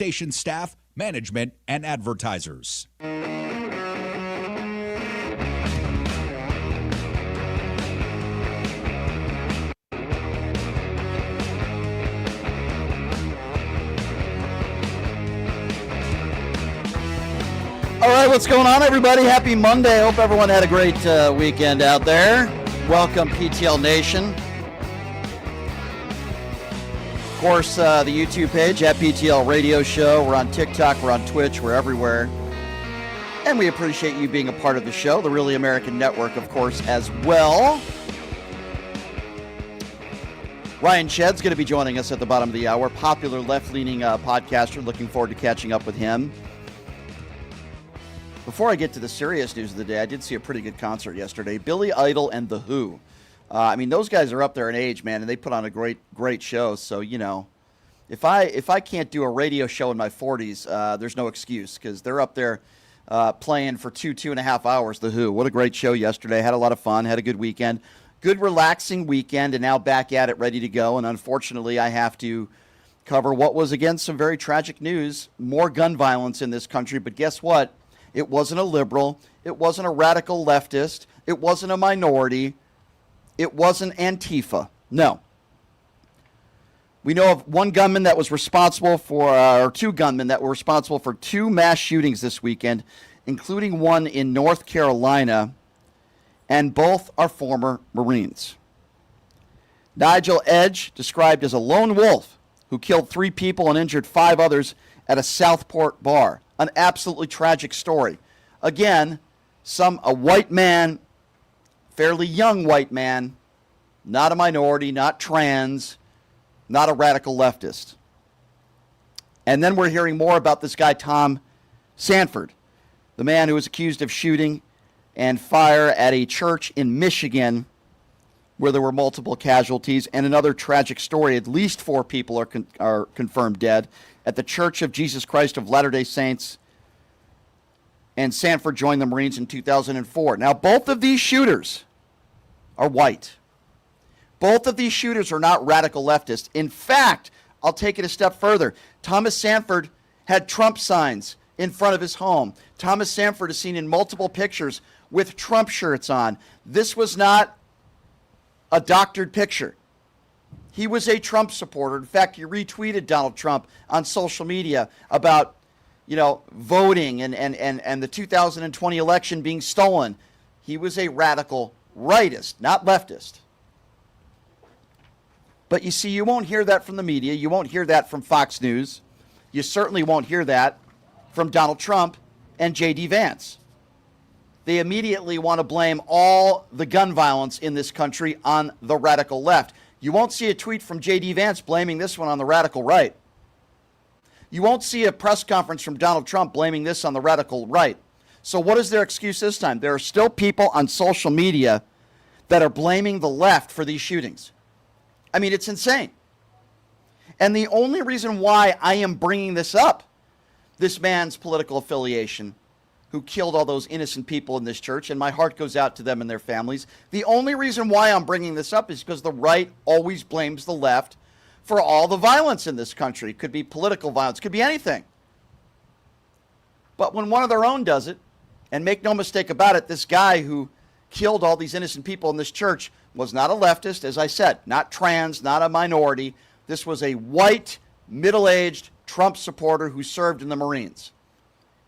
station staff, management, and advertisers. All right, what's going on, everybody? Happy Monday. Hope everyone had a great weekend out there. Welcome, PTL Nation. Of course, the YouTube page at PTL Radio Show. We're on TikTok, we're on Twitch, we're everywhere. And we appreciate you being a part of the show, the Really American Network, of course, as well. Ryan Shedd's going to be joining us at the bottom of the hour. Popular left-leaning podcaster. Looking forward to catching up with him. Before I get to the serious news of the day, I did see a pretty good concert yesterday. Billy Idol and The Who. I mean, those guys are up there in age, man, and they put on a great show. So, you know, if I can't do a radio show in my 40s, there's no excuse, because they're up there playing for two and a half hours, The Who. What a great show yesterday. Had a lot of fun, had a good weekend. Good, relaxing weekend, and now back at it, ready to go. And unfortunately, I have to cover what was, again, some very tragic news. More gun violence in this country, but guess what? It wasn't a liberal. It wasn't a radical leftist. It wasn't a minority. It wasn't Antifa. No. We know of one gunman that was responsible for, or two gunmen that were responsible for two mass shootings this weekend, including one in North Carolina, and both are former Marines. Nigel Edge, described as a lone wolf who killed 3 people and injured 5 others at a Southport bar. An absolutely tragic story. Again, a white man, fairly young white man, not a minority, not trans, not a radical leftist. And then we're hearing more about this guy, Tom Sanford, the man who was accused of shooting and fire at a church in Michigan where there were multiple casualties, and another tragic story. At least 4 people are confirmed dead at the Church of Jesus Christ of Latter-day Saints, and Sanford joined the Marines in 2004. Now, both of these shooters are white. Both of these shooters are not radical leftists. In fact, I'll take it a step further. Thomas Sanford had Trump signs in front of his home. Thomas Sanford is seen in multiple pictures with Trump shirts on. This was not a doctored picture. He was a Trump supporter. In fact, he retweeted Donald Trump on social media about, you know, voting and the 2020 election being stolen. He was a radical rightist, not leftist. But you see, you won't hear that from the media. You won't hear that from Fox News. You certainly won't hear that from Donald Trump and J.D. Vance. They immediately want to blame all the gun violence in this country on the radical left. You won't see a tweet from J.D. Vance blaming this one on the radical right. You won't see a press conference from Donald Trump blaming this on the radical right. So what is their excuse this time? There are still people on social media that are blaming the left for these shootings. I mean, it's insane. And the only reason why I am bringing this up, this man's political affiliation, who killed all those innocent people in this church, and my heart goes out to them and their families. The only reason why I'm bringing this up is because the right always blames the left for all the violence in this country. It could be political violence, it could be anything. But when one of their own does it, and make no mistake about it, this guy who killed all these innocent people in this church was not a leftist, as I said, not trans, not a minority. This was a white, middle-aged Trump supporter who served in the Marines.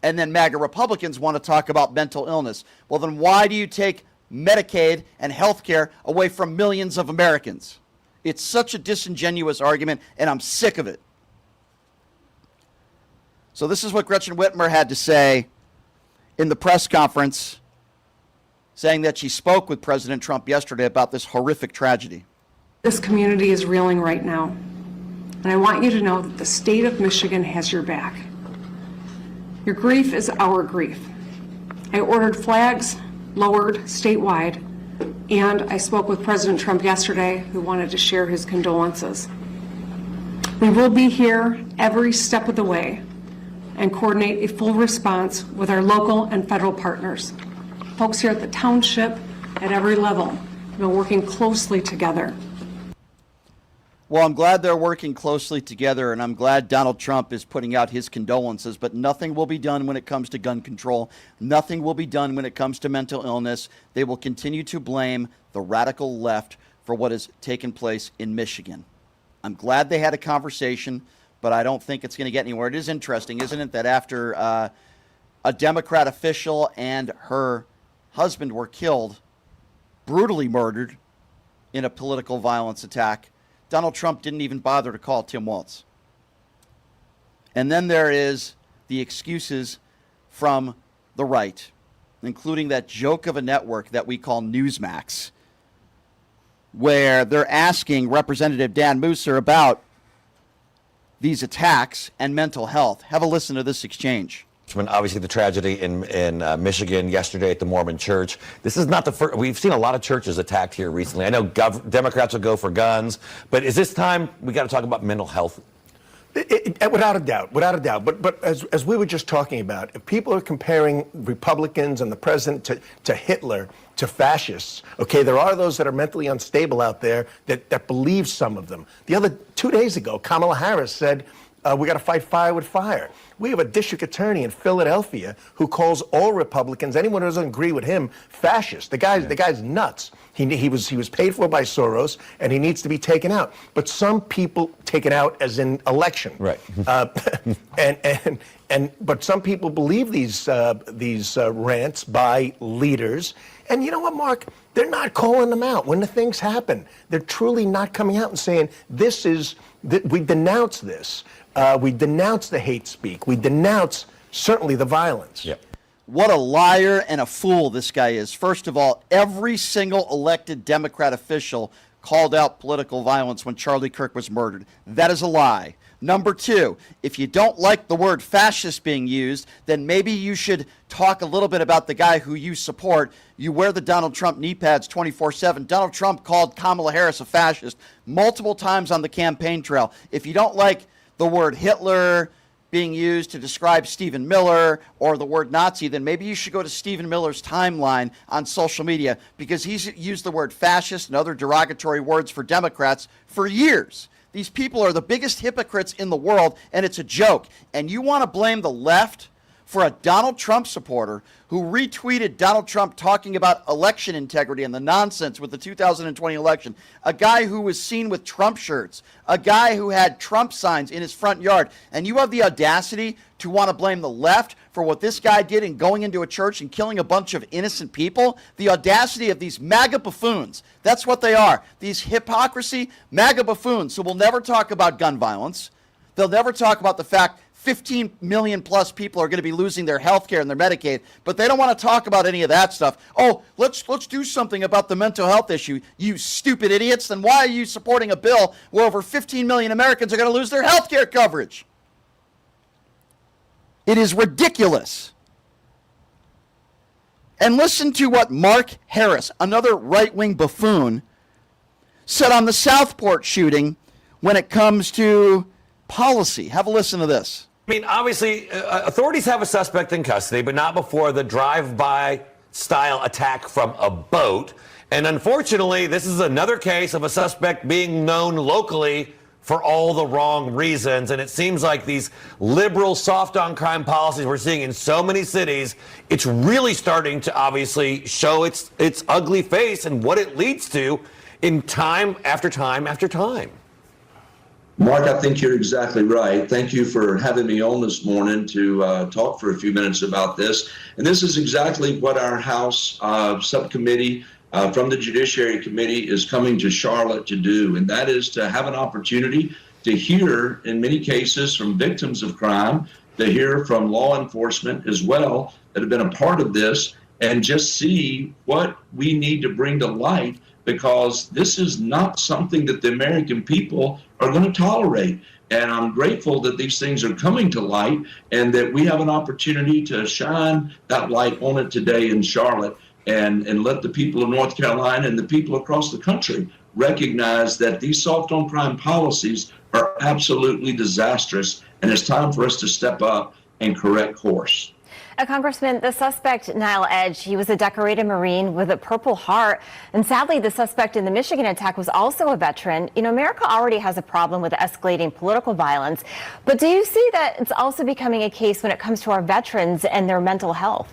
And then MAGA Republicans want to talk about mental illness. Well, then why do you take Medicaid and health care away from millions of Americans? It's such a disingenuous argument, and I'm sick of it. So this is what Gretchen Whitmer had to say in the press conference, saying that she spoke with President Trump yesterday about this horrific tragedy. This community is reeling right now, and I want you to know that the state of Michigan has your back. Your grief is our grief. I ordered flags lowered statewide, and I spoke with President Trump yesterday, who wanted to share his condolences. We will be here every step of the way and coordinate a full response with our local and federal partners. Folks here at the township, at every level, have been working closely together. Well, I'm glad they're working closely together, and I'm glad Donald Trump is putting out his condolences, but nothing will be done when it comes to gun control. Nothing will be done when it comes to mental illness. They will continue to blame the radical left for what has taken place in Michigan. I'm glad they had a conversation, but I don't think it's going to get anywhere. It is interesting, isn't it, that after a Democrat official and her husband were killed, brutally murdered in a political violence attack, Donald Trump didn't even bother to call Tim Walz. And then there is the excuses from the right, including that joke of a network that we call Newsmax, where they're asking Representative Dan Moosser about these attacks and mental health. Have a listen to this exchange. Obviously, the tragedy in Michigan yesterday at the Mormon church. This is not the first. We've seen a lot of churches attacked here recently. I know Democrats will go for guns, but is this time we got to talk about mental health? Without a doubt, without a doubt. But as we were just talking about, if people are comparing Republicans and the president to Hitler, to fascists, okay, there are those that are mentally unstable out there that believe some of them. 2 days ago, Kamala Harris said, we got to fight fire with fire. We have a district attorney in Philadelphia who calls all Republicans, anyone who doesn't agree with him, fascist. The guy's nuts. He was paid for by Soros, and he needs to be taken out. But some people taken out as in election. Right. But some people believe these rants by leaders. And you know what, Mark? They're not calling them out when the things happen. They're truly not coming out and saying, we denounce this. We denounce the hate speak. We denounce, certainly, the violence. Yep. What a liar and a fool this guy is. First of all, every single elected Democrat official called out political violence when Charlie Kirk was murdered. That is a lie. Number two, if you don't like the word fascist being used, then maybe you should talk a little bit about the guy who you support. You wear the Donald Trump knee pads 24/7. Donald Trump called Kamala Harris a fascist multiple times on the campaign trail. If you don't like the word Hitler being used to describe Stephen Miller or the word Nazi, then maybe you should go to Stephen Miller's timeline on social media, because he's used the word fascist and other derogatory words for Democrats for years. These people are the biggest hypocrites in the world, and it's a joke. And you want to blame the left for a Donald Trump supporter who retweeted Donald Trump talking about election integrity and the nonsense with the 2020 election, a guy who was seen with Trump shirts, a guy who had Trump signs in his front yard, and you have the audacity to want to blame the left for what this guy did in going into a church and killing a bunch of innocent people? The audacity of these MAGA buffoons. That's what they are. These hypocrisy MAGA buffoons who will never talk about gun violence. They'll never talk about the fact 15 million plus people are going to be losing their health care and their Medicaid, but they don't want to talk about any of that stuff. Oh, let's do something about the mental health issue, you stupid idiots. Then why are you supporting a bill where over 15 million Americans are going to lose their health care coverage? It is ridiculous. And listen to what Mark Harris, another right-wing buffoon, said on the Southport shooting when it comes to policy. Have a listen to this. I mean, obviously, authorities have a suspect in custody, but not before the drive-by style attack from a boat. And unfortunately, this is another case of a suspect being known locally for all the wrong reasons. And it seems like these liberal soft on crime policies we're seeing in so many cities, it's really starting to obviously show its ugly face and what it leads to in time after time after time. Mark, I think you're exactly right. Thank you for having me on this morning to talk for a few minutes about this. And this is exactly what our House subcommittee from the Judiciary Committee is coming to Charlotte to do. And that is to have an opportunity to hear, in many cases, from victims of crime, to hear from law enforcement as well that have been a part of this, and just see what we need to bring to light, because this is not something that the American people are going to tolerate. And I'm grateful that these things are coming to light and that we have an opportunity to shine that light on it today in Charlotte, and let the people of North Carolina and the people across the country recognize that these soft on crime policies are absolutely disastrous, and it's time for us to step up and correct course. Congressman, the suspect, Nile Edge, he was a decorated Marine with a Purple Heart. And sadly, the suspect in the Michigan attack was also a veteran. You know, America already has a problem with escalating political violence. But do you see that it's also becoming a case when it comes to our veterans and their mental health?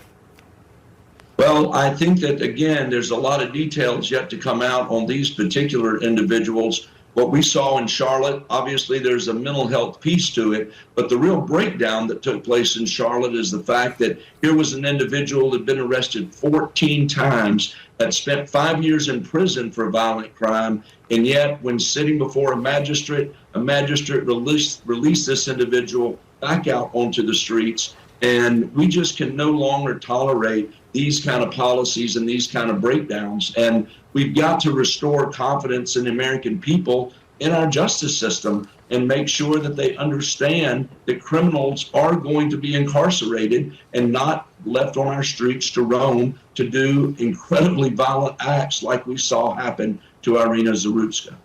Well, I think that, again, there's a lot of details yet to come out on these particular individuals. What we saw in Charlotte, obviously there's a mental health piece to it, but the real breakdown that took place in Charlotte is the fact that here was an individual that had been arrested 14 times, that spent 5 years in prison for a violent crime, and yet when sitting before a magistrate released this individual back out onto the streets. And we just can no longer tolerate these kind of policies and these kind of breakdowns. And we've got to restore confidence in the American people in our justice system and make sure that they understand that criminals are going to be incarcerated and not left on our streets to roam to do incredibly violent acts like we saw happen to Irina Zarutska.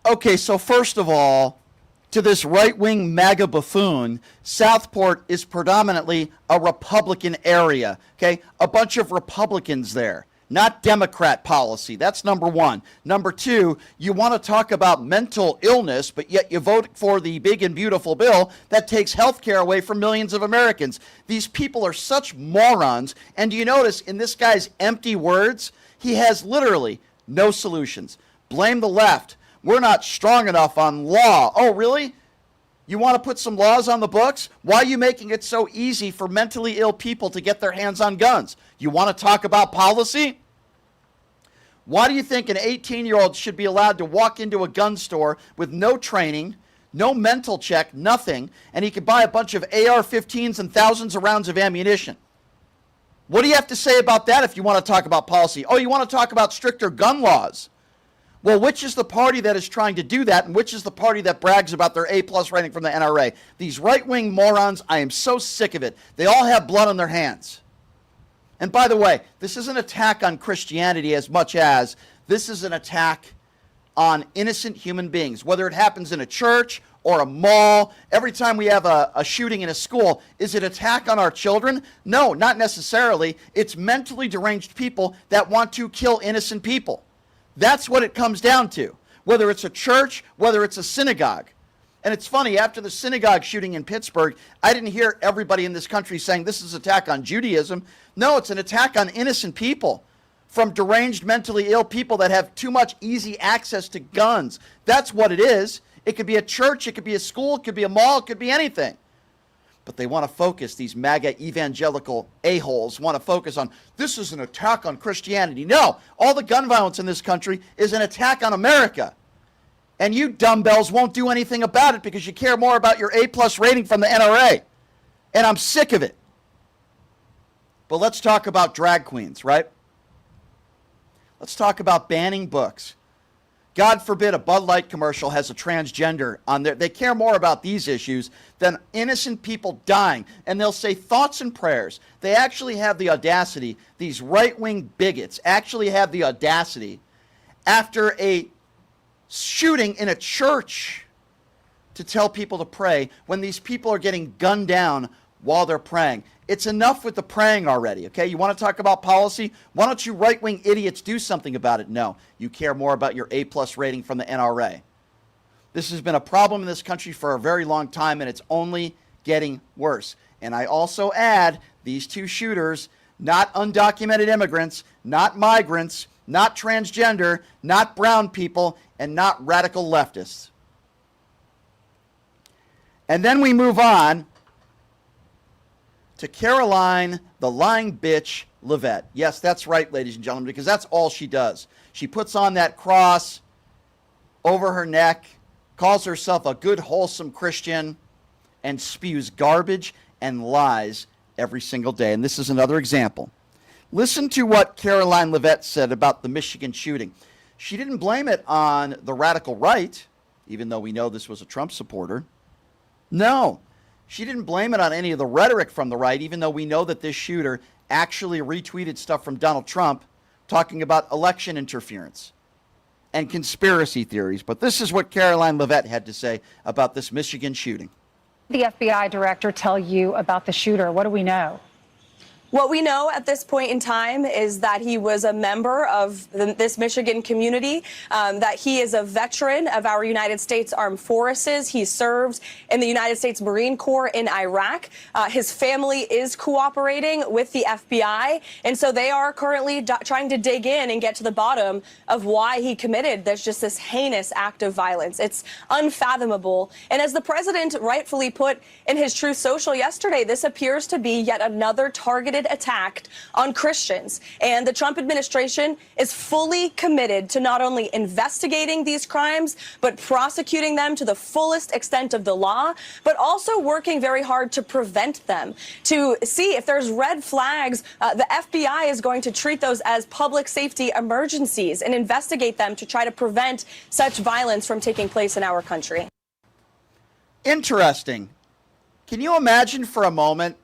Okay, so first of all, to this right-wing MAGA buffoon, Southport is predominantly a Republican area, okay? A bunch of Republicans there, not Democrat policy. That's number one. Number two, you want to talk about mental illness, but yet you vote for the big and beautiful bill that takes health care away from millions of Americans. These people are such morons, and do you notice in this guy's empty words, he has literally no solutions. Blame the left. We're not strong enough on law. Oh, really? You want to put some laws on the books? Why are you making it so easy for mentally ill people to get their hands on guns? You want to talk about policy? Why do you think an 18-year-old should be allowed to walk into a gun store with no training, no mental check, nothing, and he can buy a bunch of AR-15s and thousands of rounds of ammunition? What do you have to say about that if you want to talk about policy? Oh, you want to talk about stricter gun laws? Well, which is the party that is trying to do that, and which is the party that brags about their A-plus rating from the NRA? These right-wing morons, I am so sick of it. They all have blood on their hands. And by the way, this is an attack on Christianity as much as this is an attack on innocent human beings, whether it happens in a church or a mall. Every time we have a shooting in a school, is it an attack on our children? No, not necessarily. It's mentally deranged people that want to kill innocent people. That's what it comes down to, whether it's a church, whether it's a synagogue. And it's funny, after the synagogue shooting in Pittsburgh, I didn't hear everybody in this country saying this is an attack on Judaism. No, it's an attack on innocent people from deranged, mentally ill people that have too much easy access to guns. That's what it is. It could be a church, it could be a school, it could be a mall, it could be anything. But they want to focus, these MAGA evangelical a-holes want to focus on, this is an attack on Christianity. No, all the gun violence in this country is an attack on America. And you dumbbells won't do anything about it because you care more about your A-plus rating from the NRA. And I'm sick of it. But let's talk about drag queens, right? Let's talk about banning books. God forbid a Bud Light commercial has a transgender on there. They care more about these issues than innocent people dying. And they'll say thoughts and prayers. They actually have the audacity, these right-wing bigots actually have the audacity after a shooting in a church to tell people to pray when these people are getting gunned down while they're praying. It's enough with the praying already, okay? You want to talk about policy? Why don't you right-wing idiots do something about it? No, you care more about your A-plus rating from the NRA. This has been a problem in this country for a very long time, and it's only getting worse. And I also add, these two shooters, not undocumented immigrants, not migrants, not transgender, not brown people, and not radical leftists. And then we move on to Caroline, the lying bitch, Levitt. Yes, that's right, ladies and gentlemen, because that's all she does. She puts on that cross over her neck, calls herself a good, wholesome Christian, and spews garbage and lies every single day. And this is another example. Listen to what Caroline Levitt said about the Michigan shooting. She didn't blame it on the radical right, even though we know this was a Trump supporter. No. She didn't blame it on any of the rhetoric from the right, even though we know that this shooter actually retweeted stuff from Donald Trump talking about election interference and conspiracy theories. But this is what Caroline Levitt had to say about this Michigan shooting. The FBI director tell you about the shooter? What do we know? What we know at this point in time is that he was a member of this Michigan community, that he is a veteran of our United States Armed Forces. He served in the United States Marine Corps in Iraq. His family is cooperating with the FBI, and so they are currently trying to dig in and get to the bottom of why he committed this heinous act of violence. It's unfathomable. And as the president rightfully put in his Truth Social yesterday, this appears to be yet another targeted attack on Christians. And the Trump administration is fully committed to not only investigating these crimes, but prosecuting them to the fullest extent of the law, but also working very hard to prevent them, to see if there's red flags. The FBI is going to treat those as public safety emergencies and investigate them to try to prevent such violence from taking place in our country. Interesting. Can you imagine for a moment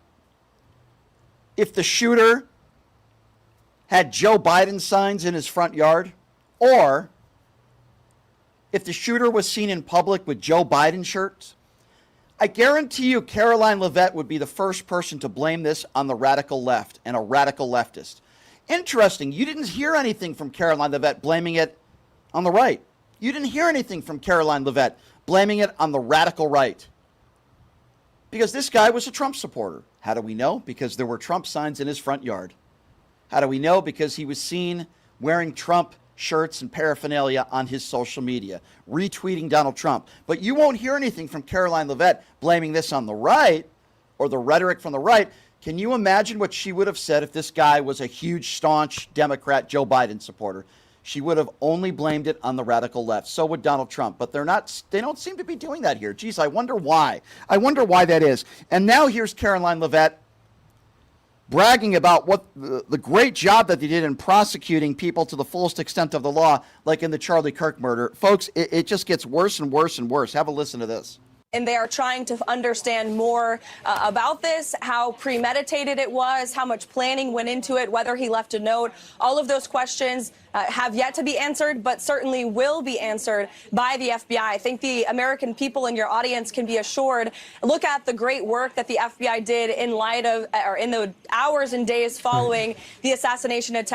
if the shooter had Joe Biden signs in his front yard, or if the shooter was seen in public with Joe Biden shirts? I guarantee you Caroline Levitt would be the first person to blame this on the radical left and a radical leftist. Interesting. You didn't hear anything from Caroline Levitt blaming it on the right. You didn't hear anything from Caroline Levitt blaming it on the radical right. Because this guy was a Trump supporter. How do we know? Because there were Trump signs in his front yard. How do we know? Because he was seen wearing Trump shirts and paraphernalia on his social media, retweeting Donald Trump. But you won't hear anything from Caroline Levitt blaming this on the right or the rhetoric from the right. Can you imagine what she would have said if this guy was a huge, staunch Democrat Joe Biden supporter? She would have only blamed it on the radical left. So would Donald Trump. But they don't seem to be doing that here. Geez, I wonder why. I wonder why that is. And now here's Caroline Levitt bragging about what the great job that they did in prosecuting people to the fullest extent of the law, like in the Charlie Kirk murder. Folks, it just gets worse and worse and worse. Have a listen to this. And they are trying to understand more about this, how premeditated it was, how much planning went into it, whether he left a note. All of those questions have yet to be answered, but certainly will be answered by the FBI. I think the American people in your audience can be assured. Look at the great work that the FBI did in light of, or in the hours and days following the assassination, on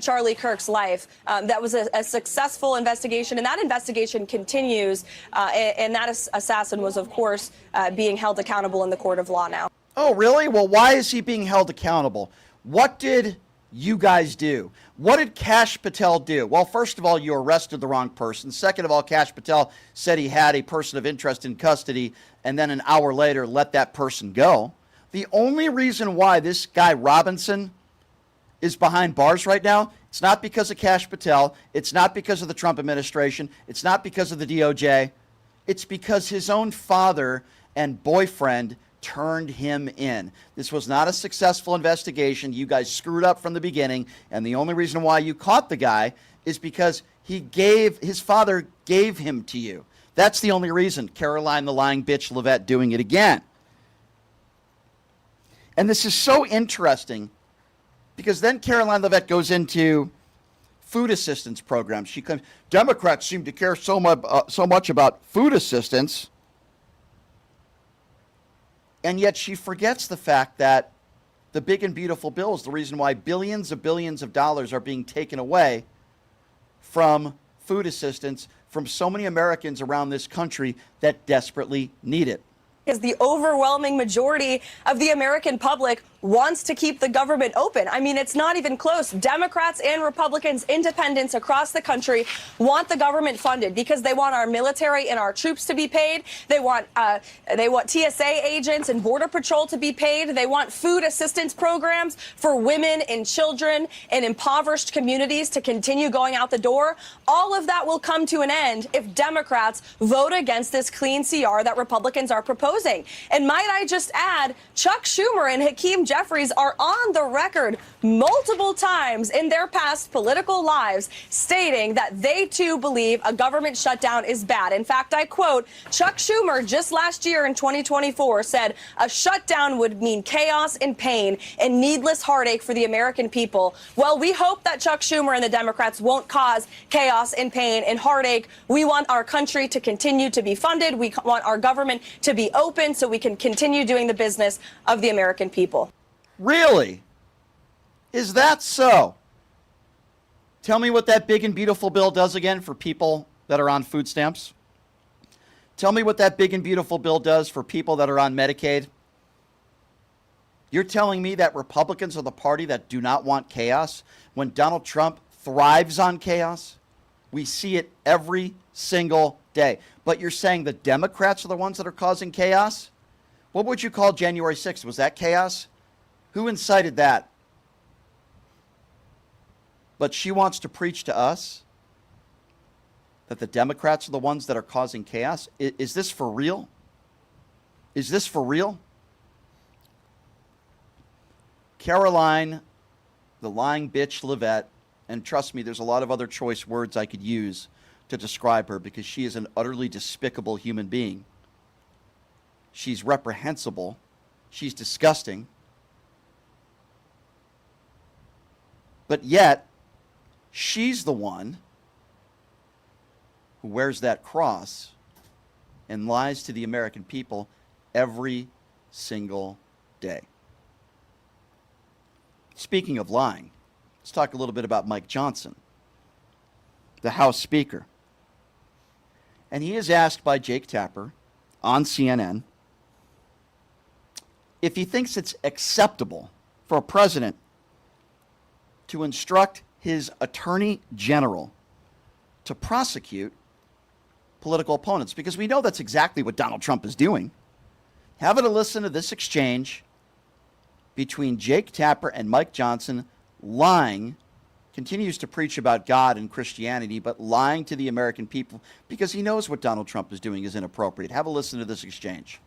Charlie Kirk's life. That was a successful investigation, and that investigation continues. And that assassin was, of course, being held accountable in the court of law now. Oh, really? Well, why is he being held accountable? What did you guys do? What did Kash Patel do? Well, first of all, you arrested the wrong person. Second of all, Kash Patel said he had a person of interest in custody, and then an hour later let that person go. The only reason why this guy Robinson is behind bars right now, it's not because of Kash Patel. It's not because of the Trump administration. It's not because of the DOJ. It's because his own father and boyfriend turned him in. This was not a successful investigation. You guys screwed up from the beginning, and the only reason why you caught the guy is because his father gave him to you. That's the only reason. Caroline the lying bitch Levitt doing it again. And this is so interesting because then Caroline Levitt goes into food assistance programs. She claims Democrats seem to care so much about food assistance. And yet she forgets the fact that the big and beautiful bill is the reason why billions of dollars are being taken away from food assistance from so many Americans around this country that desperately need it. Because the overwhelming majority of the American public wants to keep the government open. I mean, it's not even close. Democrats and Republicans, independents across the country want the government funded because they want our military and our troops to be paid. They want TSA agents and Border Patrol to be paid. They want food assistance programs for women and children in impoverished communities to continue going out the door. All of that will come to an end if Democrats vote against this clean CR that Republicans are proposing. And might I just add, Chuck Schumer and Hakeem Jeffries are on the record multiple times in their past political lives, stating that they too believe a government shutdown is bad. In fact, I quote, Chuck Schumer just last year in 2024 said a shutdown would mean chaos and pain and needless heartache for the American people. Well, we hope that Chuck Schumer and the Democrats won't cause chaos and pain and heartache. We want our country to continue to be funded. We want our government to be open so we can continue doing the business of the American people. Really? Is that so? Tell me what that big and beautiful bill does again for people that are on food stamps. Tell me what that big and beautiful bill does for people that are on Medicaid. You're telling me that Republicans are the party that do not want chaos when Donald Trump thrives on chaos? We see it every single day. But you're saying the Democrats are the ones that are causing chaos? What would you call January 6th? Was that chaos? Who incited that? But she wants to preach to us that the Democrats are the ones that are causing chaos. Is this for real? Is this for real? Caroline, the lying bitch Levitt, and trust me, there's a lot of other choice words I could use to describe her because she is an utterly despicable human being. She's reprehensible. She's disgusting. But yet, she's the one who wears that cross and lies to the American people every single day. Speaking of lying, let's talk a little bit about Mike Johnson, the House Speaker. And he is asked by Jake Tapper on CNN if he thinks it's acceptable for a president to instruct his attorney general to prosecute political opponents, because we know that's exactly what Donald Trump is doing. Have a listen to this exchange between Jake Tapper and Mike Johnson, lying, continues to preach about God and Christianity, but lying to the American people because he knows what Donald Trump is doing is inappropriate. Have a listen to this exchange.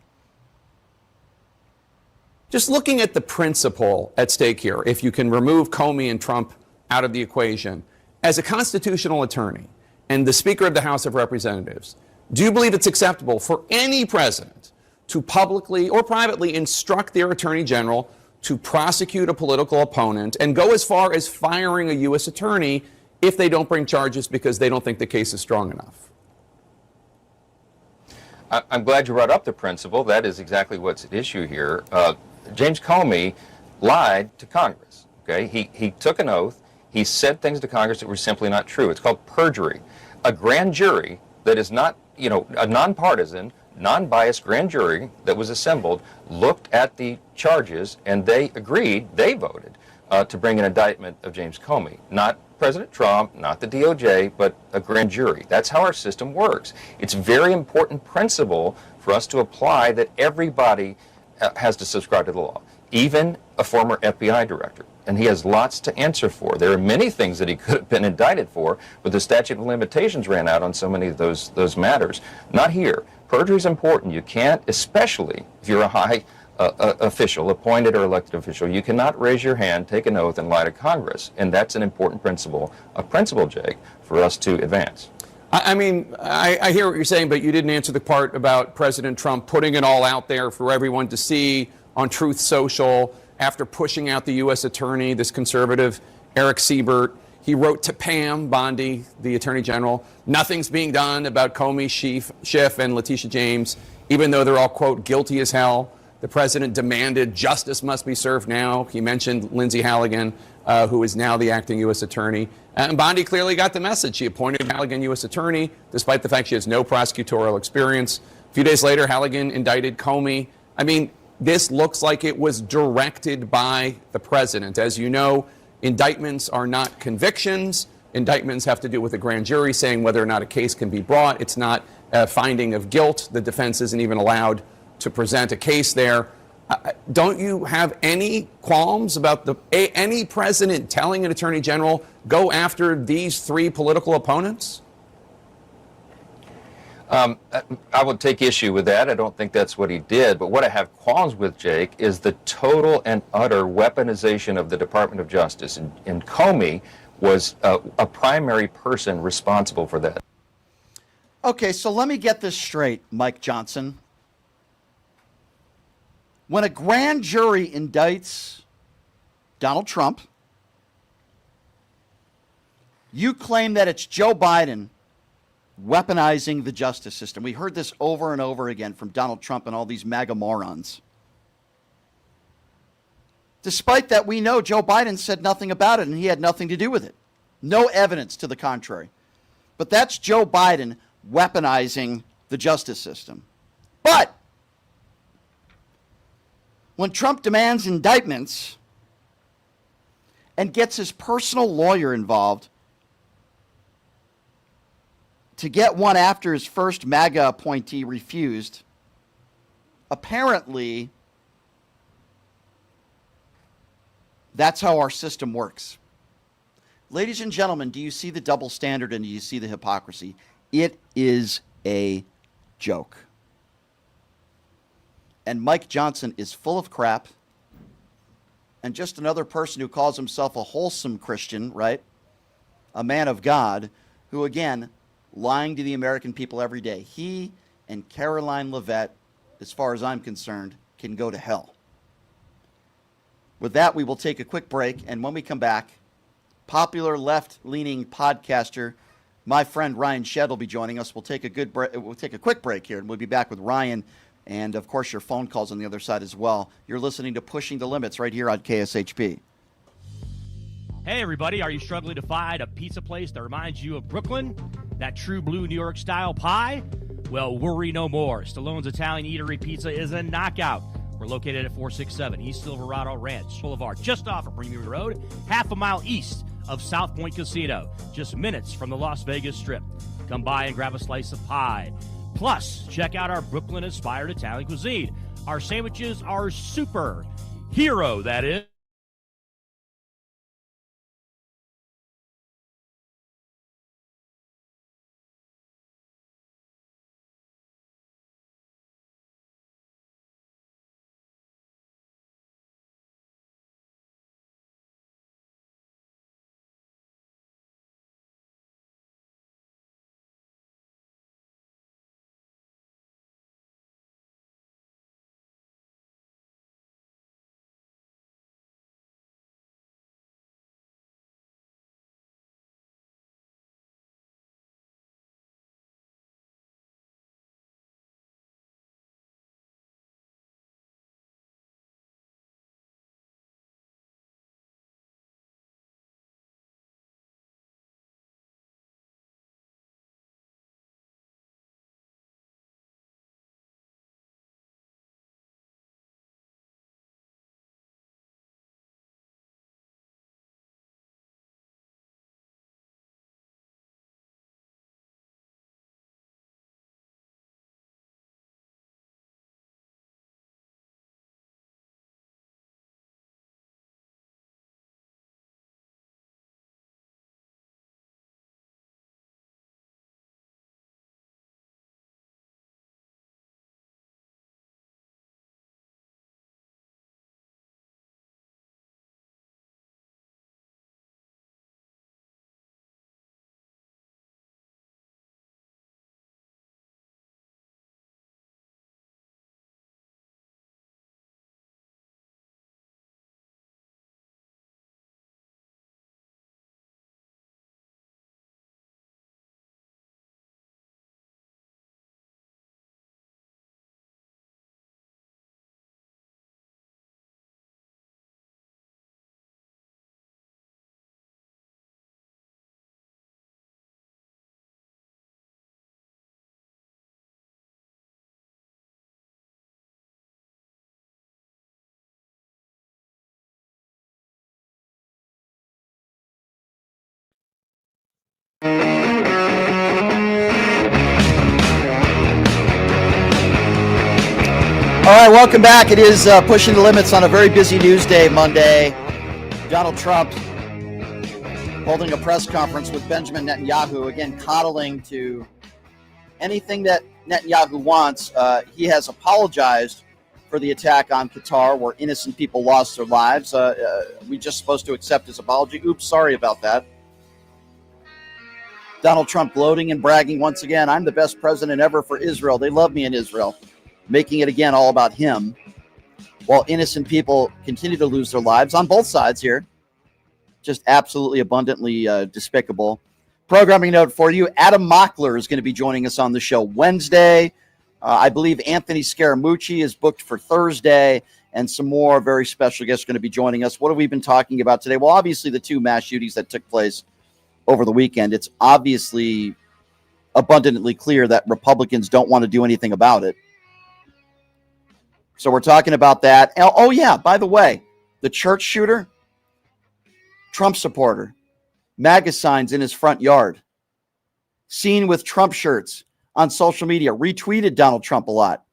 Just looking at the principle at stake here, if you can remove Comey and Trump out of the equation, as a constitutional attorney and the Speaker of the House of Representatives, do you believe it's acceptable for any president to publicly or privately instruct their attorney general to prosecute a political opponent and go as far as firing a U.S. attorney if they don't bring charges because they don't think the case is strong enough? I'm glad you brought up the principle. That is exactly what's at issue here. James Comey lied to Congress. Okay, he took an oath. He said things to Congress that were simply not true. It's called perjury. A grand jury that is not, a nonpartisan, non-biased grand jury that was assembled looked at the charges and they agreed, they voted to bring an indictment of James Comey. Not President Trump, not the DOJ, but a grand jury. That's how our system works. It's a very important principle for us to apply that everybody has to subscribe to the law, even a former FBI director. And he has lots to answer for. There are many things that he could have been indicted for, but the statute of limitations ran out on so many of those matters. Not here. Perjury is important. You can't, especially if you're a high official, appointed or elected official, you cannot raise your hand, take an oath, and lie to Congress. And that's an important principle, Jake, for us to advance. I mean, I hear what you're saying, but you didn't answer the part about President Trump putting it all out there for everyone to see on Truth Social after pushing out the U.S. attorney, this conservative Eric Siebert. He wrote to Pam Bondi, the Attorney General, nothing's being done about Comey, Schiff, and Letitia James, even though they're all, quote, guilty as hell. The president demanded justice must be served now. He mentioned Lindsay Halligan, who is now the acting U.S. attorney. And Bondi clearly got the message. She appointed Halligan U.S. attorney, despite the fact she has no prosecutorial experience. A few days later, Halligan indicted Comey. I mean, this looks like it was directed by the president. As you know, indictments are not convictions. Indictments have to do with a grand jury saying whether or not a case can be brought. It's not a finding of guilt. The defense isn't even allowed to present a case there. Don't you have any qualms about any president telling an attorney general, go after these three political opponents? I would take issue with that. I don't think that's what he did. But what I have qualms with, Jake, is the total and utter weaponization of the Department of Justice. And Comey was a primary person responsible for that. Okay, so let me get this straight, Mike Johnson. When a grand jury indicts Donald Trump, you claim that it's Joe Biden weaponizing the justice system. We heard this over and over again from Donald Trump and all these MAGA morons. Despite that, we know Joe Biden said nothing about it and he had nothing to do with it. No evidence to the contrary. But that's Joe Biden weaponizing the justice system. But when Trump demands indictments and gets his personal lawyer involved to get one after his first MAGA appointee refused, apparently that's how our system works. Ladies and gentlemen, do you see the double standard and do you see the hypocrisy? It is a joke. And Mike Johnson is full of crap and just another person who calls himself a wholesome Christian, right? A man of God who, again, lying to the American people every day. He and Caroline Levitt, as far as I'm concerned, can go to hell. With that, we will take a quick break, and when we come back, popular left-leaning podcaster, my friend Ryan Shedd will be joining us. We'll take a quick break here, and we'll be back with Ryan, and of course your phone calls on the other side as well. You're listening to Pushing the Limits right here on KSHP. Hey everybody, are you struggling to find a pizza place that reminds you of Brooklyn? That true blue New York style pie? Well, worry no more. Stallone's Italian Eatery Pizza is a knockout. We're located at 467 East Silverado Ranch Boulevard, just off of Premium Road, half a mile east of Southport Casino, just minutes from the Las Vegas Strip. Come by and grab a slice of pie. Plus, check out our Brooklyn-inspired Italian cuisine. Our sandwiches are super. Hero, that is. All right, welcome back. It is Pushing the Limits on a very busy news day, Monday. Donald Trump holding a press conference with Benjamin Netanyahu, again coddling to anything that Netanyahu wants. He has apologized for the attack on Qatar, where innocent people lost their lives. We just supposed to accept his apology. Oops, sorry about that. Donald Trump gloating and bragging once again. I'm the best president ever for Israel. They love me in Israel. Making it again all about him, while innocent people continue to lose their lives on both sides here. Just absolutely abundantly despicable. Programming note for you, Adam Mockler is going to be joining us on the show Wednesday. I believe Anthony Scaramucci is booked for Thursday, and some more very special guests are going to be joining us. What have we been talking about today? Well, obviously the two mass shootings that took place over the weekend. It's obviously abundantly clear that Republicans don't want to do anything about it. So we're talking about that. Oh, yeah, by the way, the church shooter, Trump supporter, MAGA signs in his front yard, seen with Trump shirts on social media, retweeted Donald Trump a lot.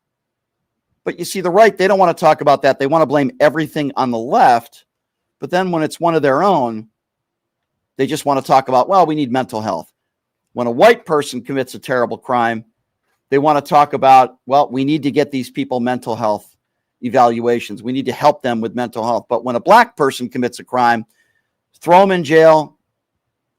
But you see, the right, they don't want to talk about that. They want to blame everything on the left. But then when it's one of their own, they just want to talk about, well, we need mental health. When a white person commits a terrible crime, they want to talk about, well, we need to get these people mental health evaluations. We need to help them with mental health. But when a black person commits a crime, throw them in jail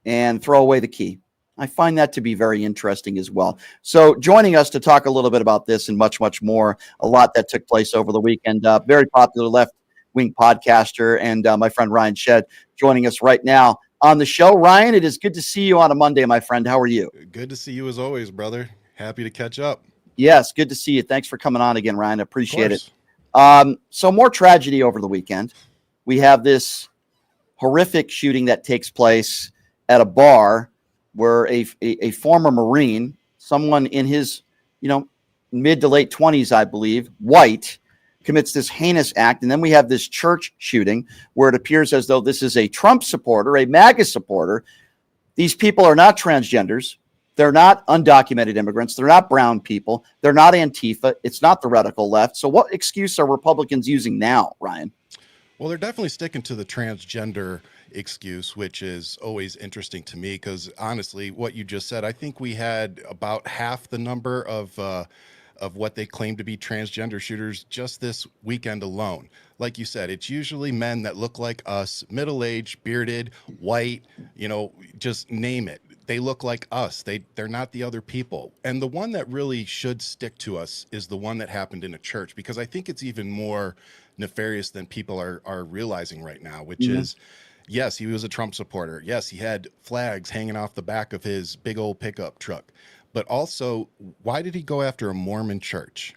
and throw away the key. I find that to be very interesting as well. So joining us to talk a little bit about this and much, much more, a lot that took place over the weekend, very popular left-wing podcaster and my friend Ryan Shedd joining us right now on the show. Ryan, it is good to see you on a Monday, my friend. How are you? Good to see you as always, brother. Happy to catch up. Yes, good to see you. Thanks for coming on again, Ryan. I appreciate it. So more tragedy over the weekend. We have this horrific shooting that takes place at a bar where a former Marine, someone in his, mid to late 20s, I believe, white, commits this heinous act. And then we have this church shooting where it appears as though this is a Trump supporter, a MAGA supporter. These people are not transgenders. They're not undocumented immigrants. They're not brown people. They're not Antifa. It's not the radical left. So what excuse are Republicans using now, Ryan? Well, they're definitely sticking to the transgender excuse, which is always interesting to me because honestly, what you just said, I think we had about half the number of what they claim to be transgender shooters just this weekend alone. Like you said, it's usually men that look like us, middle-aged, bearded, white, just name it. They look like us. They're not the other people. And the one that really should stick to us is the one that happened in a church, because I think it's even more nefarious than people are realizing right now, which is, yes, he was a Trump supporter. Yes, he had flags hanging off the back of his big old pickup truck. But also, why did he go after a Mormon church?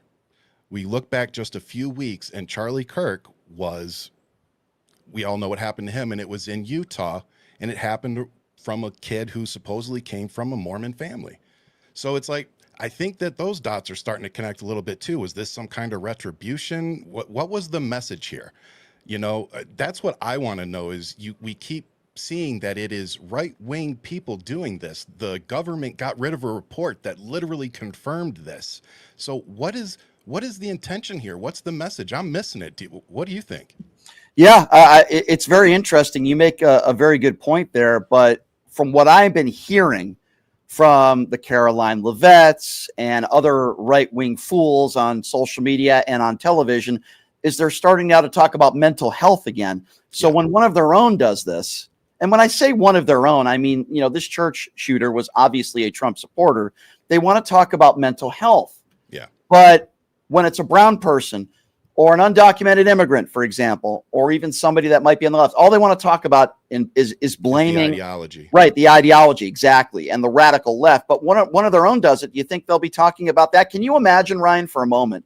We look back just a few weeks, and Charlie Kirk we all know what happened to him, and it was in Utah, and it happened from a kid who supposedly came from a Mormon family. So it's like, I think that those dots are starting to connect a little bit too. Was this some kind of retribution? What was the message here? That's what I want to know is we keep seeing that it is right-wing people doing this. The government got rid of a report that literally confirmed this. So what is the intention here? What's the message? I'm missing it. What do you think? Yeah, it's very interesting. You make a very good point there, but from what I've been hearing from the Caroline Levitts and other right-wing fools on social media and on television is they're starting now to talk about mental health again. So when one of their own does this, and when I say one of their own, I mean, this church shooter was obviously a Trump supporter. They want to talk about mental health. Yeah. But when it's a brown person or an undocumented immigrant, for example, or even somebody that might be on the left, all they want to talk about is blaming the ideology. Right, the ideology, exactly, and the radical left. But one of their own does it. Do you think they'll be talking about that? Can you imagine, Ryan, for a moment,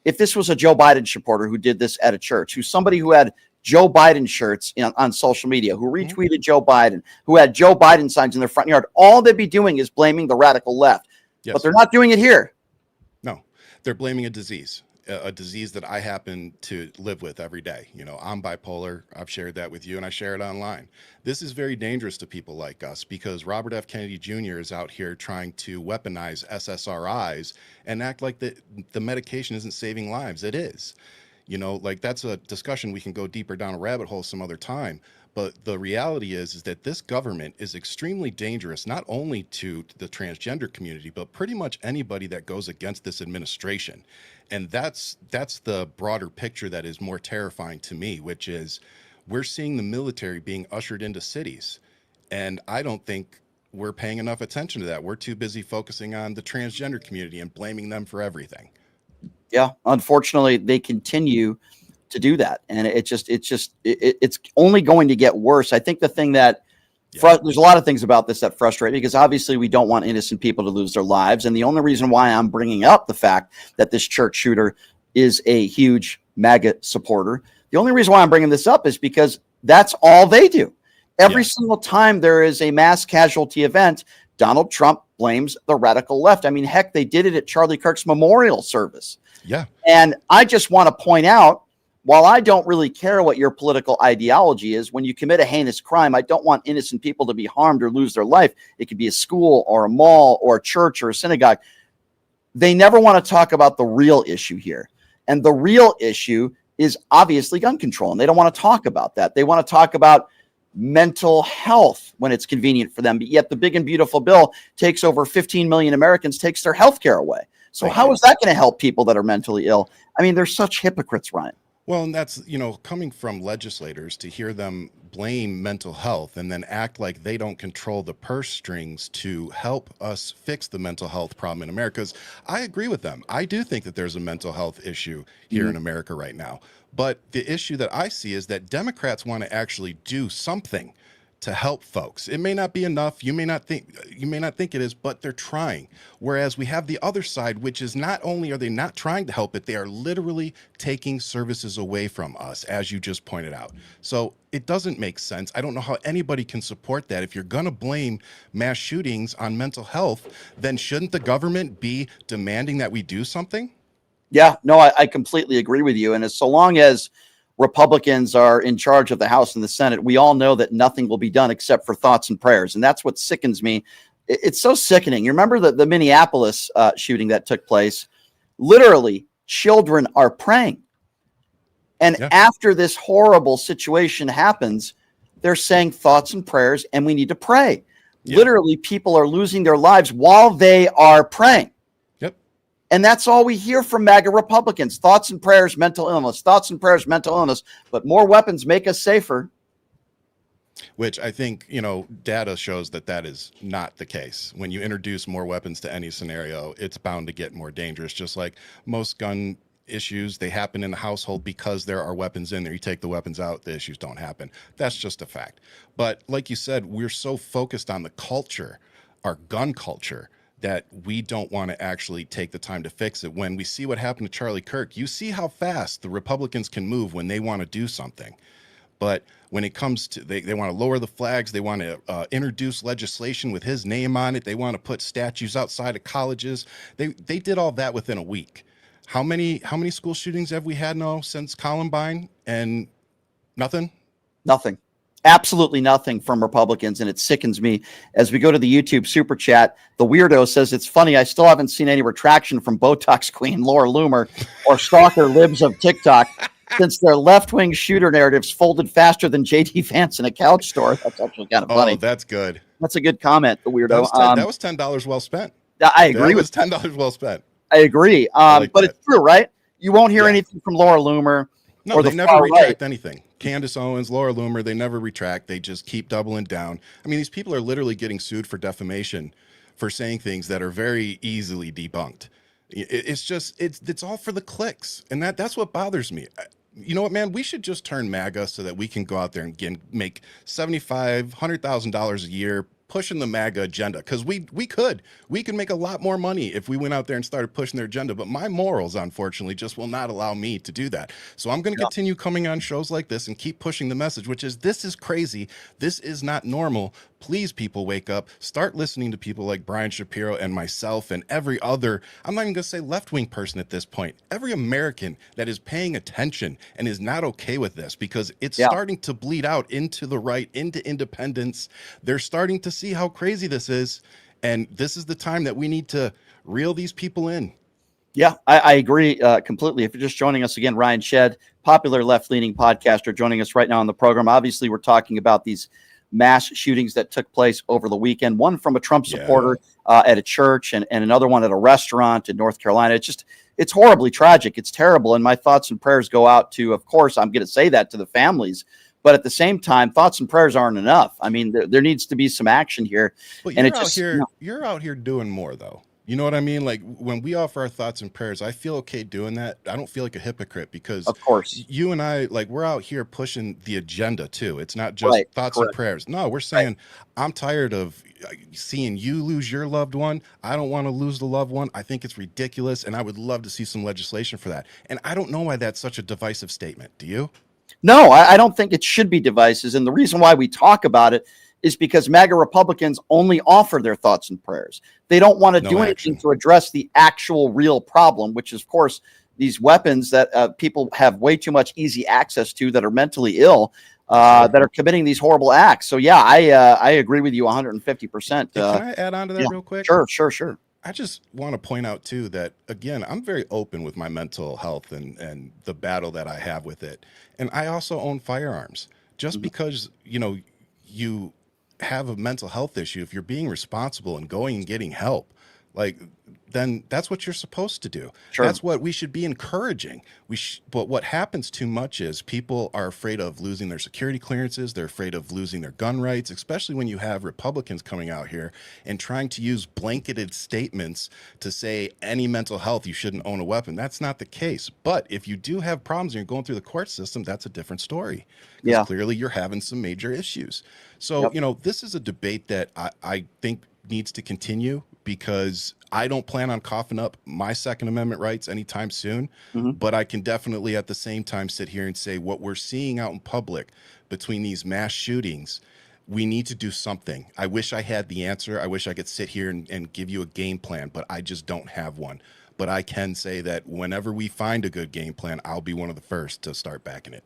if this was a Joe Biden supporter who did this at a church, who's somebody who had Joe Biden shirts on social media, who retweeted Joe Biden, who had Joe Biden signs in their front yard? All they'd be doing is blaming the radical left. Yes. But they're not doing it here. No, they're blaming a disease that I happen to live with every day. I'm bipolar. I've shared that with you, and I share it online. This is very dangerous to people like us because Robert F. Kennedy Jr. is out here trying to weaponize SSRIs and act like the medication isn't saving lives. It is. That's a discussion we can go deeper down a rabbit hole some other time. But the reality is that this government is extremely dangerous, not only to the transgender community, but pretty much anybody that goes against this administration. And that's the broader picture that is more terrifying to me, which is we're seeing the military being ushered into cities. And I don't think we're paying enough attention to that. We're too busy focusing on the transgender community and blaming them for everything. Yeah, unfortunately, they continue to do that, and it's only going to get worse. I think the thing that there's a lot of things about this that frustrate me, because obviously we don't want innocent people to lose their lives, and the only reason why I'm bringing up the fact that this church shooter is a huge MAGA supporter, the only reason why I'm bringing this up is because that's all they do. Every single time there is a mass casualty event, Donald Trump blames the radical left. I mean, heck, they did it at Charlie Kirk's memorial service. Yeah. And I just want to point out, while I don't really care what your political ideology is, when you commit a heinous crime, I don't want innocent people to be harmed or lose their life. It could be a school or a mall or a church or a synagogue. They never want to talk about the real issue here. And the real issue is obviously gun control. And they don't want to talk about that. They want to talk about mental health when it's convenient for them. But yet the big and beautiful bill takes over 15 million Americans, takes their health care away. So how is that going to help people that are mentally ill? I mean, they're such hypocrites, Ryan. Well, and that's, coming from legislators, to hear them blame mental health and then act like they don't control the purse strings to help us fix the mental health problem in America. 'Cause I agree with them. I do think that there's a mental health issue here in America right now. But the issue that I see is that Democrats want to actually do something to help folks. It may not be enough. You may not think it is, but they're trying. Whereas we have the other side, which is not only are they not trying to help it, they are literally taking services away from us, as you just pointed out. So it doesn't make sense. I don't know how anybody can support that. If you're going to blame mass shootings on mental health, then shouldn't the government be demanding that we do something? Yeah, no, I completely agree with you. And as so long as Republicans are in charge of the House and the Senate, we all know that nothing will be done except for thoughts and prayers. And that's what sickens me. It's so sickening. You remember the Minneapolis shooting that took place? Literally, children are praying. And after this horrible situation happens, they're saying thoughts and prayers, and we need to pray. Literally, people are losing their lives while they are praying. And that's all we hear from MAGA Republicans. Thoughts and prayers, mental illness. Thoughts and prayers, mental illness. But more weapons make us safer. Which I think, data shows that is not the case. When you introduce more weapons to any scenario, it's bound to get more dangerous. Just like most gun issues, they happen in the household because there are weapons in there. You take the weapons out, the issues don't happen. That's just a fact. But like you said, we're so focused on the culture, our gun culture, that we don't want to actually take the time to fix it. When we see what happened to Charlie Kirk, you see how fast the Republicans can move when they want to do something. But when it comes to, they want to lower the flags, they want to introduce legislation with his name on it, they want to put statues outside of colleges. They did all that within a week. How many school shootings have we had now since Columbine? And nothing? Nothing. Absolutely nothing from Republicans, and it sickens me. As we go to the YouTube super chat, the weirdo says, it's funny, I still haven't seen any retraction from Botox Queen Laura Loomer or stalker libs of TikTok since their left-wing shooter narratives folded faster than J.D. Vance in a couch store. That's actually kind of funny. Oh, that's good. That's a good comment, the weirdo. That was $10 well spent. I agree. That was $10 well spent. I agree. But it's true, right? You won't hear anything from Laura Loomer. No, they never retract anything. Candace Owens, Laura Loomer, they never retract. They just keep doubling down. I mean, these people are literally getting sued for defamation for saying things that are very easily debunked. It's all for the clicks. And that's what bothers me. You know what, man? We should just turn MAGA so that we can go out there and make $75,000, $100,000 a year pushing the MAGA agenda, because we can make a lot more money if we went out there and started pushing their agenda. But my morals, unfortunately, just will not allow me to do that. So I'm going to continue coming on shows like this and keep pushing the message, which is, this is crazy. This is not normal. Please, people, wake up. Start listening to people like Brian Shapiro and myself and every other, I'm not even going to say left-wing person at this point, every American that is paying attention and is not okay with this, because it's starting to bleed out into the right, into independence. They're starting to see how crazy this is. And this is the time that we need to reel these people in. Yeah, I agree completely. If you're just joining us again, Ryan Shedd, popular left-leaning podcaster, joining us right now on the program. Obviously, we're talking about these mass shootings that took place over the weekend. One from a Trump supporter at a church, and another one at a restaurant in North Carolina. It's horribly tragic. It's terrible. And my thoughts and prayers go out to, of course, I'm going to say that, to the families. But at the same time, thoughts and prayers aren't enough. I mean, there needs to be some action here. But and you're out here doing more, though. You know what I mean? Like, when we offer our thoughts and prayers, I feel okay doing that. I don't feel like a hypocrite, because of course you and I, like, we're out here pushing the agenda too. It's not just thoughts and prayers. No, we're saying, I'm tired of seeing you lose your loved one. I don't want to lose the loved one. I think it's ridiculous, and I would love to see some legislation for that. And I don't know why that's such a divisive statement. Do you? No, I don't think it should be devices. And the reason why we talk about it is because MAGA Republicans only offer their thoughts and prayers. They don't want to do anything to address the actual real problem, which is, of course, these weapons that people have way too much easy access to, that are mentally ill, that are committing these horrible acts. So, yeah, I agree with you 150%. Can I add on to that real quick? Sure. I just want to point out, too, that, again, I'm very open with my mental health and the battle that I have with it. And I also own firearms. Just because, you have a mental health issue, if you're being responsible and going and getting help, then that's what you're supposed to do. Sure. That's what we should be encouraging. But what happens too much is people are afraid of losing their security clearances. They're afraid of losing their gun rights, especially when you have Republicans coming out here and trying to use blanketed statements to say any mental health, you shouldn't own a weapon. That's not the case. But if you do have problems and you're going through the court system, that's a different story. Because clearly you're having some major issues. So, this is a debate that I think needs to continue, because I don't plan on coughing up my Second Amendment rights anytime soon. But I can definitely at the same time sit here and say, what we're seeing out in public between these mass shootings, we need to do something. I wish I had the answer. I wish I could sit here and give you a game plan, but I just don't have one. But I can say that whenever we find a good game plan, I'll be one of the first to start backing it.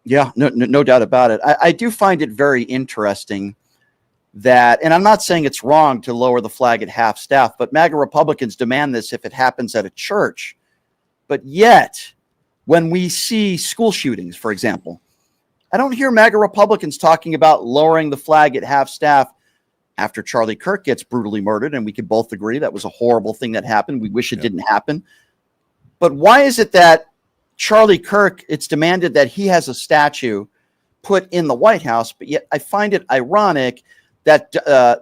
Yeah, no doubt about it. I do find it very interesting that, and I'm not saying it's wrong to lower the flag at half staff, but MAGA Republicans demand this if it happens at a church. But yet, when we see school shootings, for example, I don't hear MAGA Republicans talking about lowering the flag at half staff after Charlie Kirk gets brutally murdered. And we can both agree that was a horrible thing that happened. We wish it didn't happen. But why is it that Charlie Kirk, it's demanded that he has a statue put in the White House, but yet I find it ironic that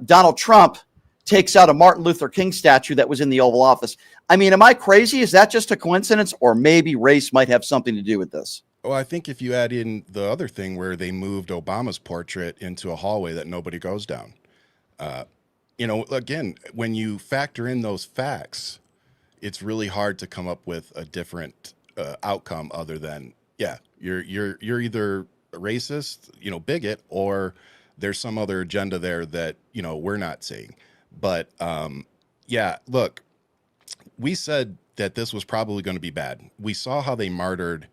Donald Trump takes out a Martin Luther King statue that was in the Oval Office? I mean, am I crazy? Is that just a coincidence? Or maybe race might have something to do with this? Well, I think if you add in the other thing where they moved Obama's portrait into a hallway that nobody goes down, again, when you factor in those facts, it's really hard to come up with a different outcome other than, you're either a racist, bigot, or there's some other agenda there that, we're not seeing. But look, we said that this was probably going to be bad. We saw how they martyred,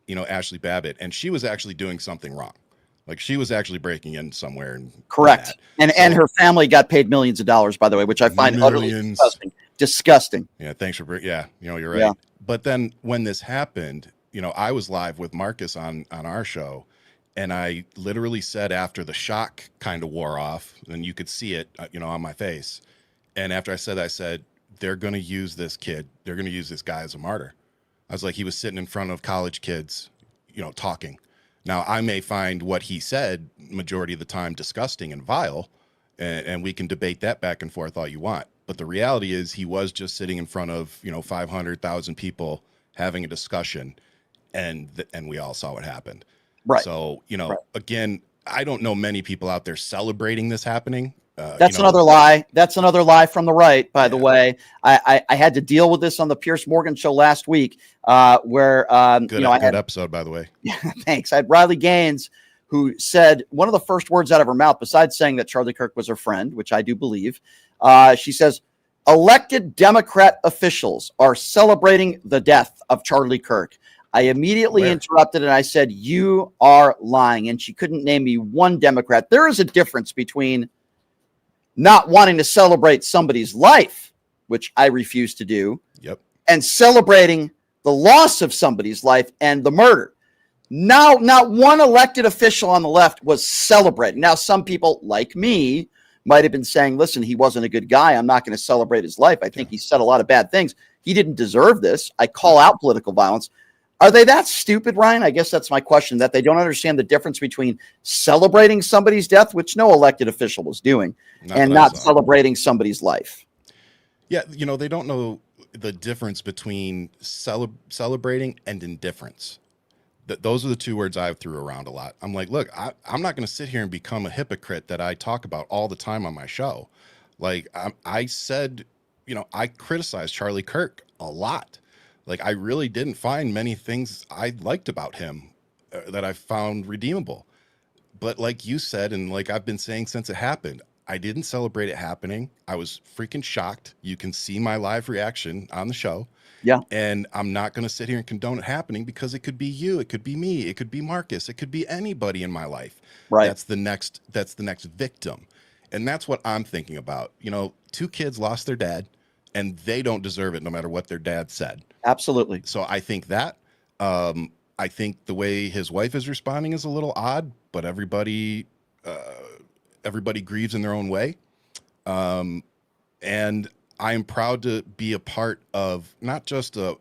Ashley Babbitt, and she was actually doing something wrong. Like, she was actually breaking in somewhere. Correct. And her family got paid millions of dollars, by the way, which I find utterly disgusting. Yeah. Thanks for, you're right. Yeah. But then when this happened, I was live with Marcus on our show, and I literally said, after the shock kind of wore off, and you could see it, on my face. And after I said that, I said, they're going to use this kid. They're going to use this guy as a martyr. I was like, he was sitting in front of college kids, talking. Now, I may find what he said majority of the time disgusting and vile, and we can debate that back and forth all you want. But the reality is he was just sitting in front of, 500,000 people having a discussion, and we all saw what happened. Right. So, again, I don't know many people out there celebrating this happening. That's another lie. That's another lie from the right, by the way. I had to deal with this on the Piers Morgan show last week, where good episode, by the way. Yeah, thanks. I had Riley Gaines, who said one of the first words out of her mouth, besides saying that Charlie Kirk was her friend, which I do believe, she says, elected Democrat officials are celebrating the death of Charlie Kirk. I immediately interrupted and I said, you are lying. And she couldn't name me one Democrat. There is a difference between not wanting to celebrate somebody's life, which I refuse to do, and celebrating the loss of somebody's life and the murder. Now, not one elected official on the left was celebrating. Now, some people like me might have been saying, listen, he wasn't a good guy. I'm not going to celebrate his life. I think he said a lot of bad things. He didn't deserve this. I call out political violence. Are they that stupid, Ryan? I guess that's my question, that they don't understand the difference between celebrating somebody's death, which no elected official was doing, and not celebrating somebody's life. Yeah, they don't know the difference between celebrating and indifference. Those are the two words I threw around a lot. I'm like, look, I'm not going to sit here and become a hypocrite that I talk about all the time on my show. Like I said, I criticized Charlie Kirk a lot. Like, I really didn't find many things I liked about him that I found redeemable. But like you said, and like I've been saying since it happened, I didn't celebrate it happening. I was freaking shocked. You can see my live reaction on the show. Yeah. And I'm not going to sit here and condone it happening, because it could be you, it could be me, it could be Marcus, it could be anybody in my life. Right. That's the next victim. And that's what I'm thinking about. 2 kids lost their dad, and they don't deserve it no matter what their dad said. Absolutely. So I think that, I think the way his wife is responding is a little odd, but everybody grieves in their own way. And I am proud to be a part of not just the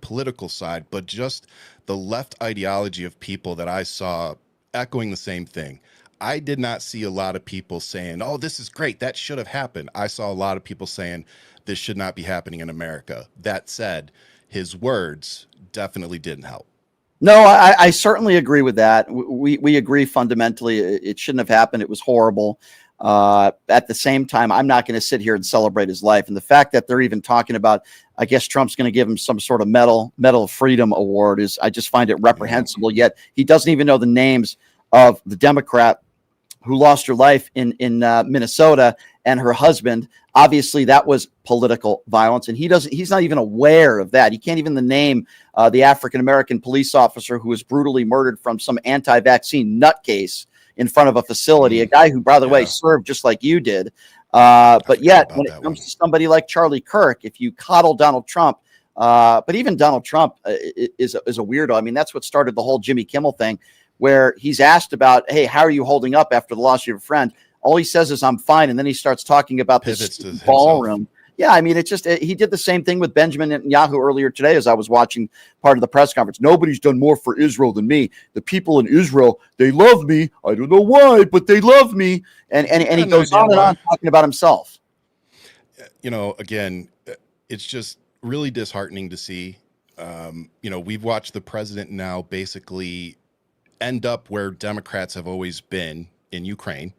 political side, but just the left ideology of people that I saw echoing the same thing. I did not see a lot of people saying, oh, this is great, that should have happened. I saw a lot of people saying this should not be happening in America. That said, his words definitely didn't help. No, I certainly agree with that. We agree fundamentally. It shouldn't have happened. It was horrible. At the same time, I'm not going to sit here and celebrate his life. And the fact that they're even talking about, I guess Trump's going to give him some sort of Medal of Freedom award, I just find it reprehensible. Yet he doesn't even know the names of the Democrat who lost her life in Minnesota and her husband. Obviously, that was political violence, and he's not even aware of that. He can't even name the African-American police officer who was brutally murdered from some anti-vaccine nutcase in front of a facility, a guy who, by the way, served just like you did. But yet, when it comes to somebody like Charlie Kirk, if you coddle Donald Trump, but even Donald Trump is a weirdo. I mean, that's what started the whole Jimmy Kimmel thing, where he's asked about, hey, how are you holding up after the loss of your friend? All he says is, I'm fine. And then he starts talking about this ballroom. Yeah, I mean, he did the same thing with Benjamin Netanyahu earlier today as I was watching part of the press conference. Nobody's done more for Israel than me. The people in Israel, they love me. I don't know why, but they love me. And he goes on and on talking about himself. Again, it's just really disheartening to see. We've watched the president now basically end up where Democrats have always been in Ukraine,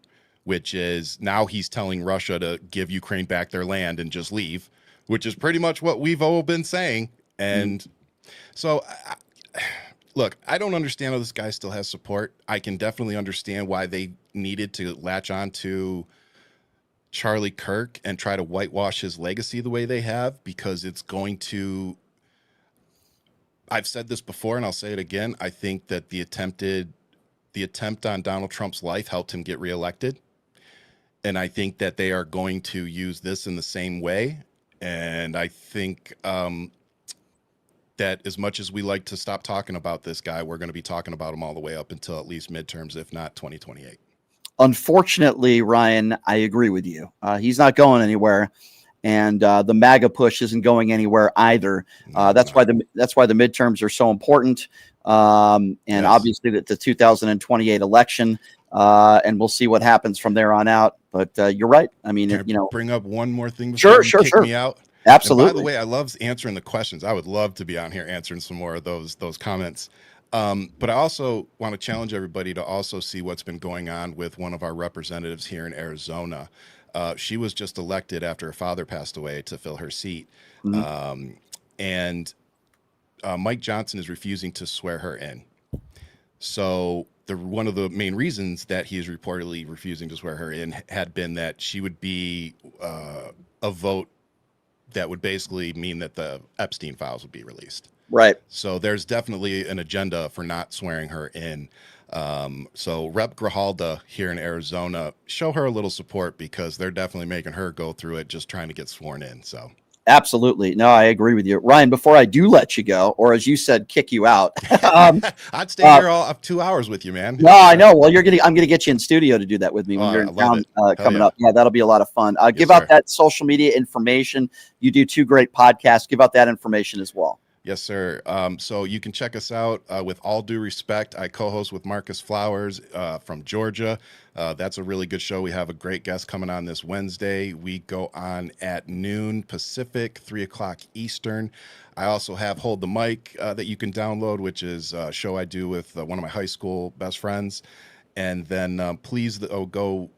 which is now he's telling Russia to give Ukraine back their land and just leave, which is pretty much what we've all been saying. And so, look, I don't understand how this guy still has support. I can definitely understand why they needed to latch on to Charlie Kirk and try to whitewash his legacy the way they have, because it's going to, I've said this before and I'll say it again, I think that the attempt on Donald Trump's life helped him get reelected. And I think that they are going to use this in the same way. And I think that as much as we like to stop talking about this guy, we're going to be talking about him all the way up until at least midterms, if not 2028. Unfortunately, Ryan, I agree with you. He's not going anywhere. And the MAGA push isn't going anywhere either. That's why the midterms are so important. And obviously the 2028 election, and we'll see what happens from there on out. But you're right. I mean, bring up one more thing before you kick me out. Absolutely. And by the way, I love answering the questions. I would love to be on here answering some more of those comments. But I also want to challenge everybody to also see what's been going on with one of our representatives here in Arizona. She was just elected after her father passed away to fill her seat. And Mike Johnson is refusing to swear her in. So one of the main reasons that he is reportedly refusing to swear her in had been that she would be a vote that would basically mean that the Epstein files would be released. Right. So there's definitely an agenda for not swearing her in. So Rep. Grijalda here in Arizona, show her a little support, because they're definitely making her go through it just trying to get sworn in. So Absolutely. No, I agree with you. Ryan, before I do let you go, or as you said, kick you out. I'd stay here all of 2 hours with you, man. No, I know. Well, I'm going to get you in studio to do that with me when you're in town coming up. Yeah, that'll be a lot of fun. Give out that social media information. You do 2 great podcasts. Give out that information as well. Yes, sir. So you can check us out. With all due respect, I co-host with Marcus Flowers from Georgia. That's a really good show. We have a great guest coming on this Wednesday. We go on at noon Pacific, 3 o'clock Eastern. I also have Hold the Mic that you can download, which is a show I do with one of my high school best friends. And then please go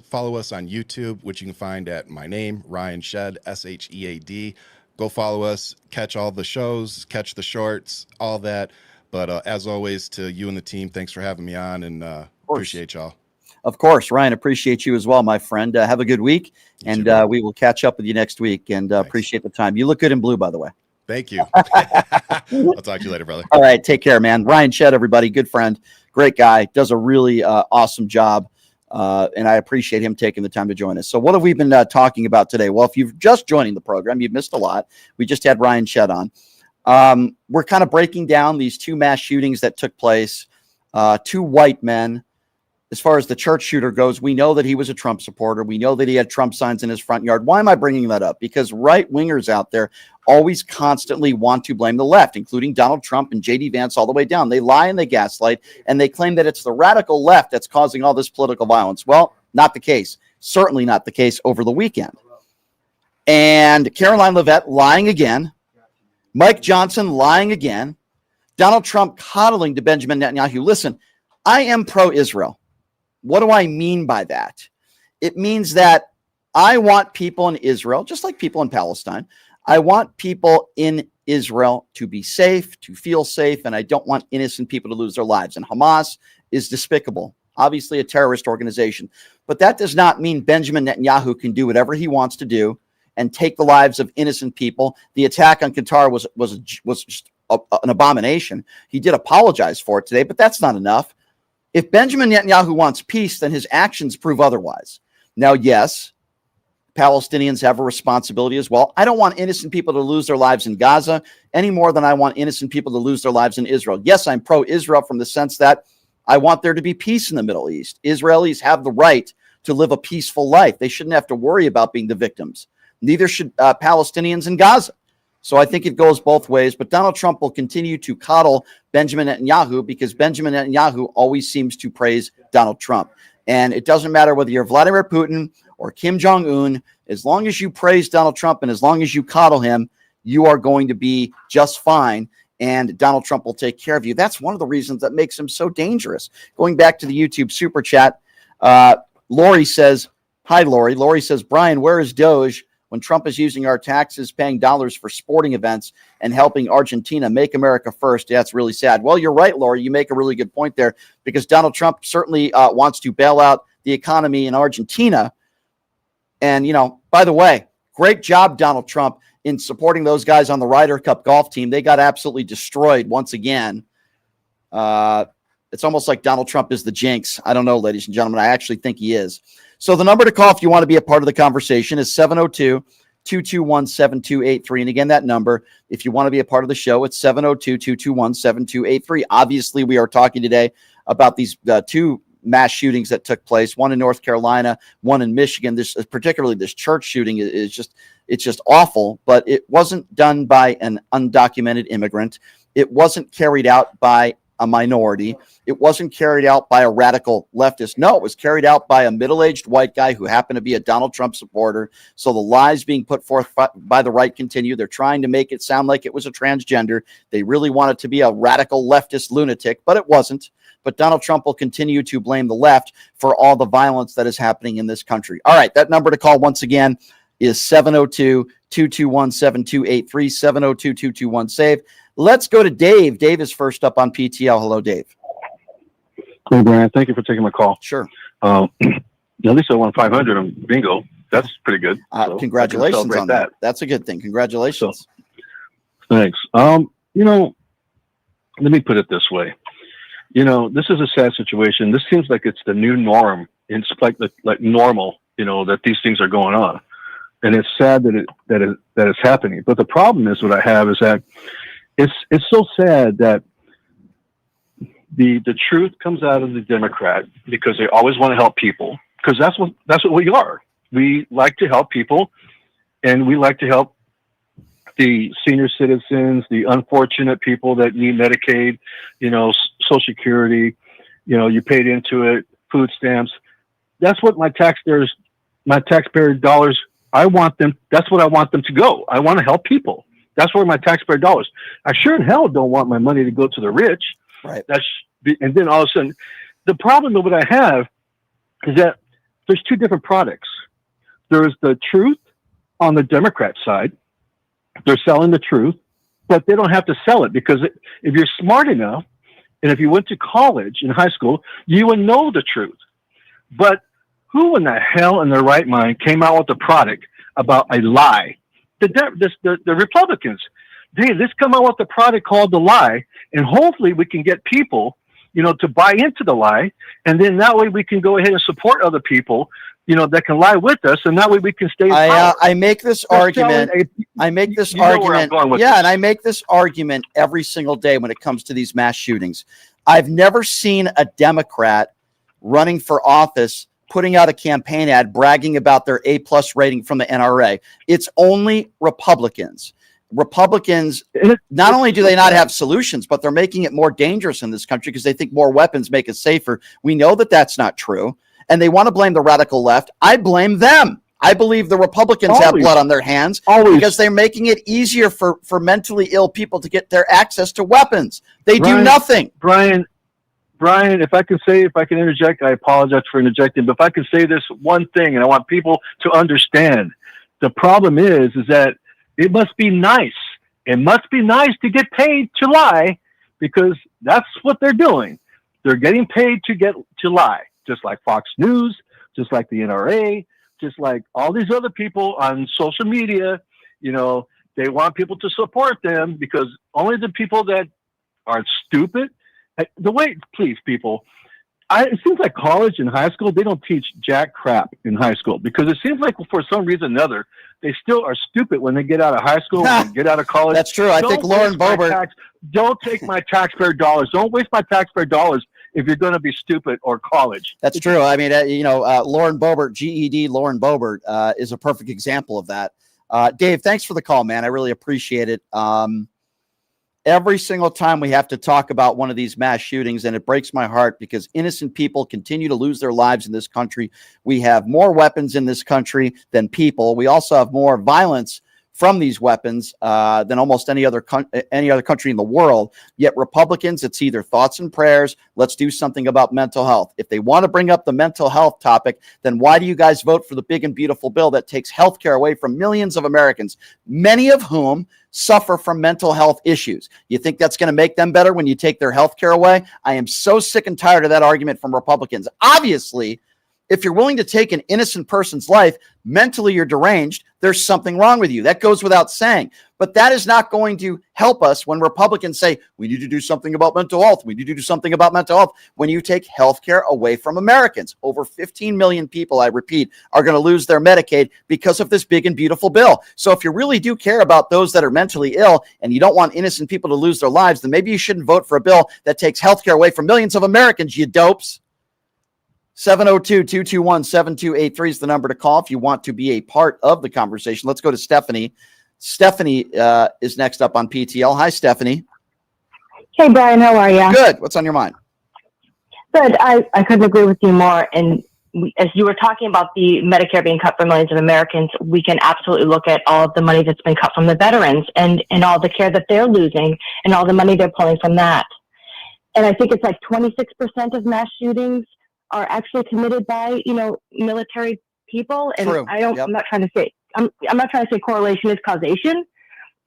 follow us on YouTube, which you can find at my name, Ryan Shed, Shead. Go follow us, catch all the shows, catch the shorts, all that. But as always, to you and the team, thanks for having me on, and appreciate y'all. Of course, Ryan, appreciate you as well, my friend. Have a good week, and we will catch up with you next week, and appreciate the time. You look good in blue, by the way. Thank you. I'll talk to you later, brother. All right, take care, man. Ryan Shed, everybody, good friend, great guy, does a really awesome job. And I appreciate him taking the time to join us. So what have we been talking about today? Well, if you've just joining the program, you've missed a lot. We just had Ryan Shed on. We're kind of breaking down these 2 mass shootings that took place, 2 white men. As far as the church shooter goes, we know that he was a Trump supporter. We know that he had Trump signs in his front yard. Why am I bringing that up? Because right-wingers out there always constantly want to blame the left, including Donald Trump and J.D. Vance all the way down. They lie and they gaslight, and they claim that it's the radical left that's causing all this political violence. Well, not the case. Certainly not the case over the weekend. And Caroline Levitt lying again. Mike Johnson lying again. Donald Trump coddling to Benjamin Netanyahu. Listen, I am pro-Israel. What do I mean by that? It means that I want people in Israel, just like people in Palestine, I want people in Israel to be safe, to feel safe, and I don't want innocent people to lose their lives. And Hamas is despicable, obviously a terrorist organization. But that does not mean Benjamin Netanyahu can do whatever he wants to do and take the lives of innocent people. The attack on Qatar was just an abomination. He did apologize for it today, but that's not enough. If Benjamin Netanyahu wants peace, then his actions prove otherwise. Now, yes, Palestinians have a responsibility as well. I don't want innocent people to lose their lives in Gaza any more than I want innocent people to lose their lives in Israel. Yes, I'm pro-Israel from the sense that I want there to be peace in the Middle East. Israelis have the right to live a peaceful life. They shouldn't have to worry about being the victims. Neither should Palestinians in Gaza. So I think it goes both ways. But Donald Trump will continue to coddle Benjamin Netanyahu because Benjamin Netanyahu always seems to praise Donald Trump. And it doesn't matter whether you're Vladimir Putin or Kim Jong-un, as long as you praise Donald Trump and as long as you coddle him, you are going to be just fine. And Donald Trump will take care of you. That's one of the reasons that makes him so dangerous. Going back to the YouTube super chat, Lori says, hi, Lori. Lori says, Brian, where is Doge when Trump is using our taxes, paying dollars for sporting events and helping Argentina make America first? Yeah, it's really sad. Well, you're right, Lori. You make a really good point there because Donald Trump certainly wants to bail out the economy in Argentina. And, you know, by the way, great job, Donald Trump, in supporting those guys on the Ryder Cup golf team. They got absolutely destroyed once again. It's almost like Donald Trump is the jinx. I don't know, ladies and gentlemen. I actually think he is. So the number to call if you want to be a part of the conversation is 702-221-7283. And again, that number, if you want to be a part of the show, it's 702-221-7283. Obviously, we are talking today about these 2 mass shootings that took place, one in North Carolina, one in Michigan. This, particularly this church shooting, is just awful, but it wasn't done by an undocumented immigrant. It wasn't carried out by a minority. It wasn't carried out by a radical leftist. No, it was carried out by a middle-aged white guy who happened to be a Donald Trump supporter. So the lies being put forth by the right continue. They're trying to make it sound like it was a transgender. They really want it to be a radical leftist lunatic, but it wasn't. But Donald Trump will continue to blame the left for all the violence that is happening in this country. All right, that number to call once again is 702-221-7283, 702-221-SAVE. Let's go to Dave. Dave is first up on PTL. Hello, Dave. Hey, Brian. Thank you for taking my call. Sure. At least I won 500 on bingo. That's pretty good. So congratulations on that. That's a good thing. Congratulations. So, thanks. You know, let me put it this way. You know, this is a sad situation. This seems like it's the new norm. It's like normal, you know, that these things are going on. and it's sad that it's happening. But the problem is, what I have is that it's so sad that the truth comes out of the Democrat, because they always want to help people, because that's what we are. We like to help people, and we like to help the senior citizens, the unfortunate people that need Medicaid, Social Security, you paid into it, food stamps. That's what my taxpayer dollars, that's what I want them to go. I want to help people. That's where my taxpayer dollars. I sure in hell don't want my money to go to the rich. Right. And then all of a sudden, the problem that what I have is that there's two different products. There's the truth on the Democrat side. They're selling the truth, but they don't have to sell it, because if you're smart enough, and if you went to college in high school, you would know the truth. But who in the hell in their right mind came out with a product about a lie? The Republicans. Let's come out with a product called the lie, and hopefully we can get people, to buy into the lie, and then that way we can go ahead and support other people, that can lie with us, and that way we can stay in power. I make this argument. I make this argument. Yeah, and I make this argument every single day when it comes to these mass shootings. I've never seen a Democrat running for office putting out a campaign ad bragging about their A+ rating from the NRA. It's only Republicans. Republicans, not only do they not have solutions, but they're making it more dangerous in this country because they think more weapons make it safer. We know that that's not true. And they want to blame the radical left. I blame them. I believe the Republicans have blood on their hands because they're making it easier for mentally ill people to get their access to weapons. They do nothing. Brian, if I can interject, I apologize for interjecting, but if I can say this one thing, and I want people to understand, the problem is that it must be nice. It must be nice to get paid to lie, because that's what they're doing. They're getting paid to lie, just like Fox News, just like the NRA, just like all these other people on social media. They want people to support them because only the people that are stupid. Please, people. It seems like college and high school, they don't teach jack crap in high school, because it seems like for some reason or another, they still are stupid when they get out of high school, and get out of college. That's true. I think Lauren Boebert. Don't take my taxpayer dollars. Don't waste my taxpayer dollars if you're going to be stupid or college. That's true. I mean, Lauren Boebert, GED Lauren Boebert, is a perfect example of that. Dave, thanks for the call, man. I really appreciate it. Every single time we have to talk about one of these mass shootings, and it breaks my heart because innocent people continue to lose their lives in this country. We have more weapons in this country than people. We also have more violence from these weapons than almost any other country in the world. Yet Republicans, it's either thoughts and prayers. Let's do something about mental health. If they want to bring up the mental health topic, then why do you guys vote for the big and beautiful bill that takes health care away from millions of Americans, many of whom suffer from mental health issues? You think that's going to make them better when you take their health care away? I am so sick and tired of that argument from Republicans. Obviously, if you're willing to take an innocent person's life, mentally you're deranged, there's something wrong with you. That goes without saying. But that is not going to help us when Republicans say, we need to do something about mental health. We need to do something about mental health. When you take health care away from Americans, over 15 million people, I repeat, are going to lose their Medicaid because of this big and beautiful bill. So if you really do care about those that are mentally ill and you don't want innocent people to lose their lives, then maybe you shouldn't vote for a bill that takes health care away from millions of Americans, you dopes. 702-221-7283 is the number to call if you want to be a part of the conversation. Let's go to Stephanie. Stephanie is next up on PTL. Hi, Stephanie. Hey, Brian. How are you? Good. What's on your mind? Good. I couldn't agree with you more. And as you were talking about the Medicare being cut for millions of Americans, we can absolutely look at all of the money that's been cut from the veterans and all the care that they're losing and all the money they're pulling from that. And I think it's like 26% of mass shootings are actually committed by, military people. And True. I'm not trying to say, I'm not trying to say correlation is causation,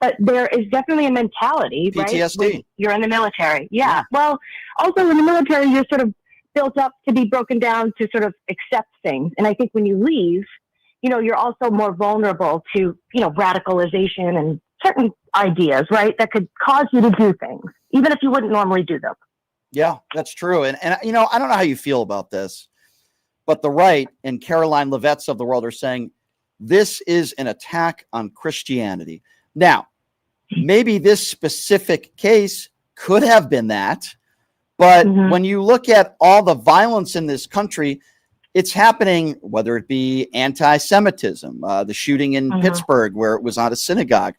but there is definitely a mentality, PTSD. right? When you're in the military. Yeah. Well, also in the military, you're sort of built up to be broken down to sort of accept things. And I think when you leave, you're also more vulnerable to, radicalization and certain ideas, right? That could cause you to do things, even if you wouldn't normally do them. Yeah, that's true. And I don't know how you feel about this, but the right and Caroline Levitt's of the world are saying This is an attack on Christianity. Now, maybe this specific case could have been that, but when you look at all the violence in this country, it's happening, whether it be anti-Semitism, the shooting in Pittsburgh where it was on a synagogue.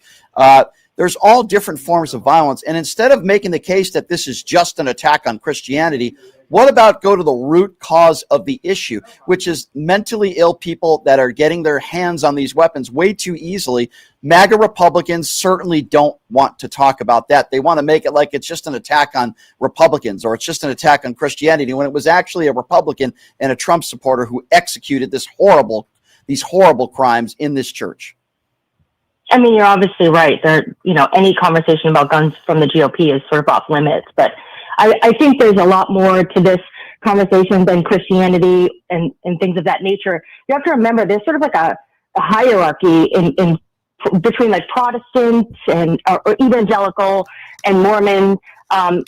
There's all different forms of violence. And instead of making the case that this is just an attack on Christianity, what about go to the root cause of the issue, which is mentally ill people that are getting their hands on these weapons way too easily? MAGA Republicans certainly don't want to talk about that. They want to make it like it's just an attack on Republicans or it's just an attack on Christianity, when it was actually a Republican and a Trump supporter who executed these horrible crimes in this church. I mean, you're obviously right. Any conversation about guns from the GOP is sort of off limits, but I think there's a lot more to this conversation than Christianity and things of that nature. You have to remember there's sort of like a hierarchy in between like Protestants and or evangelical and Mormon.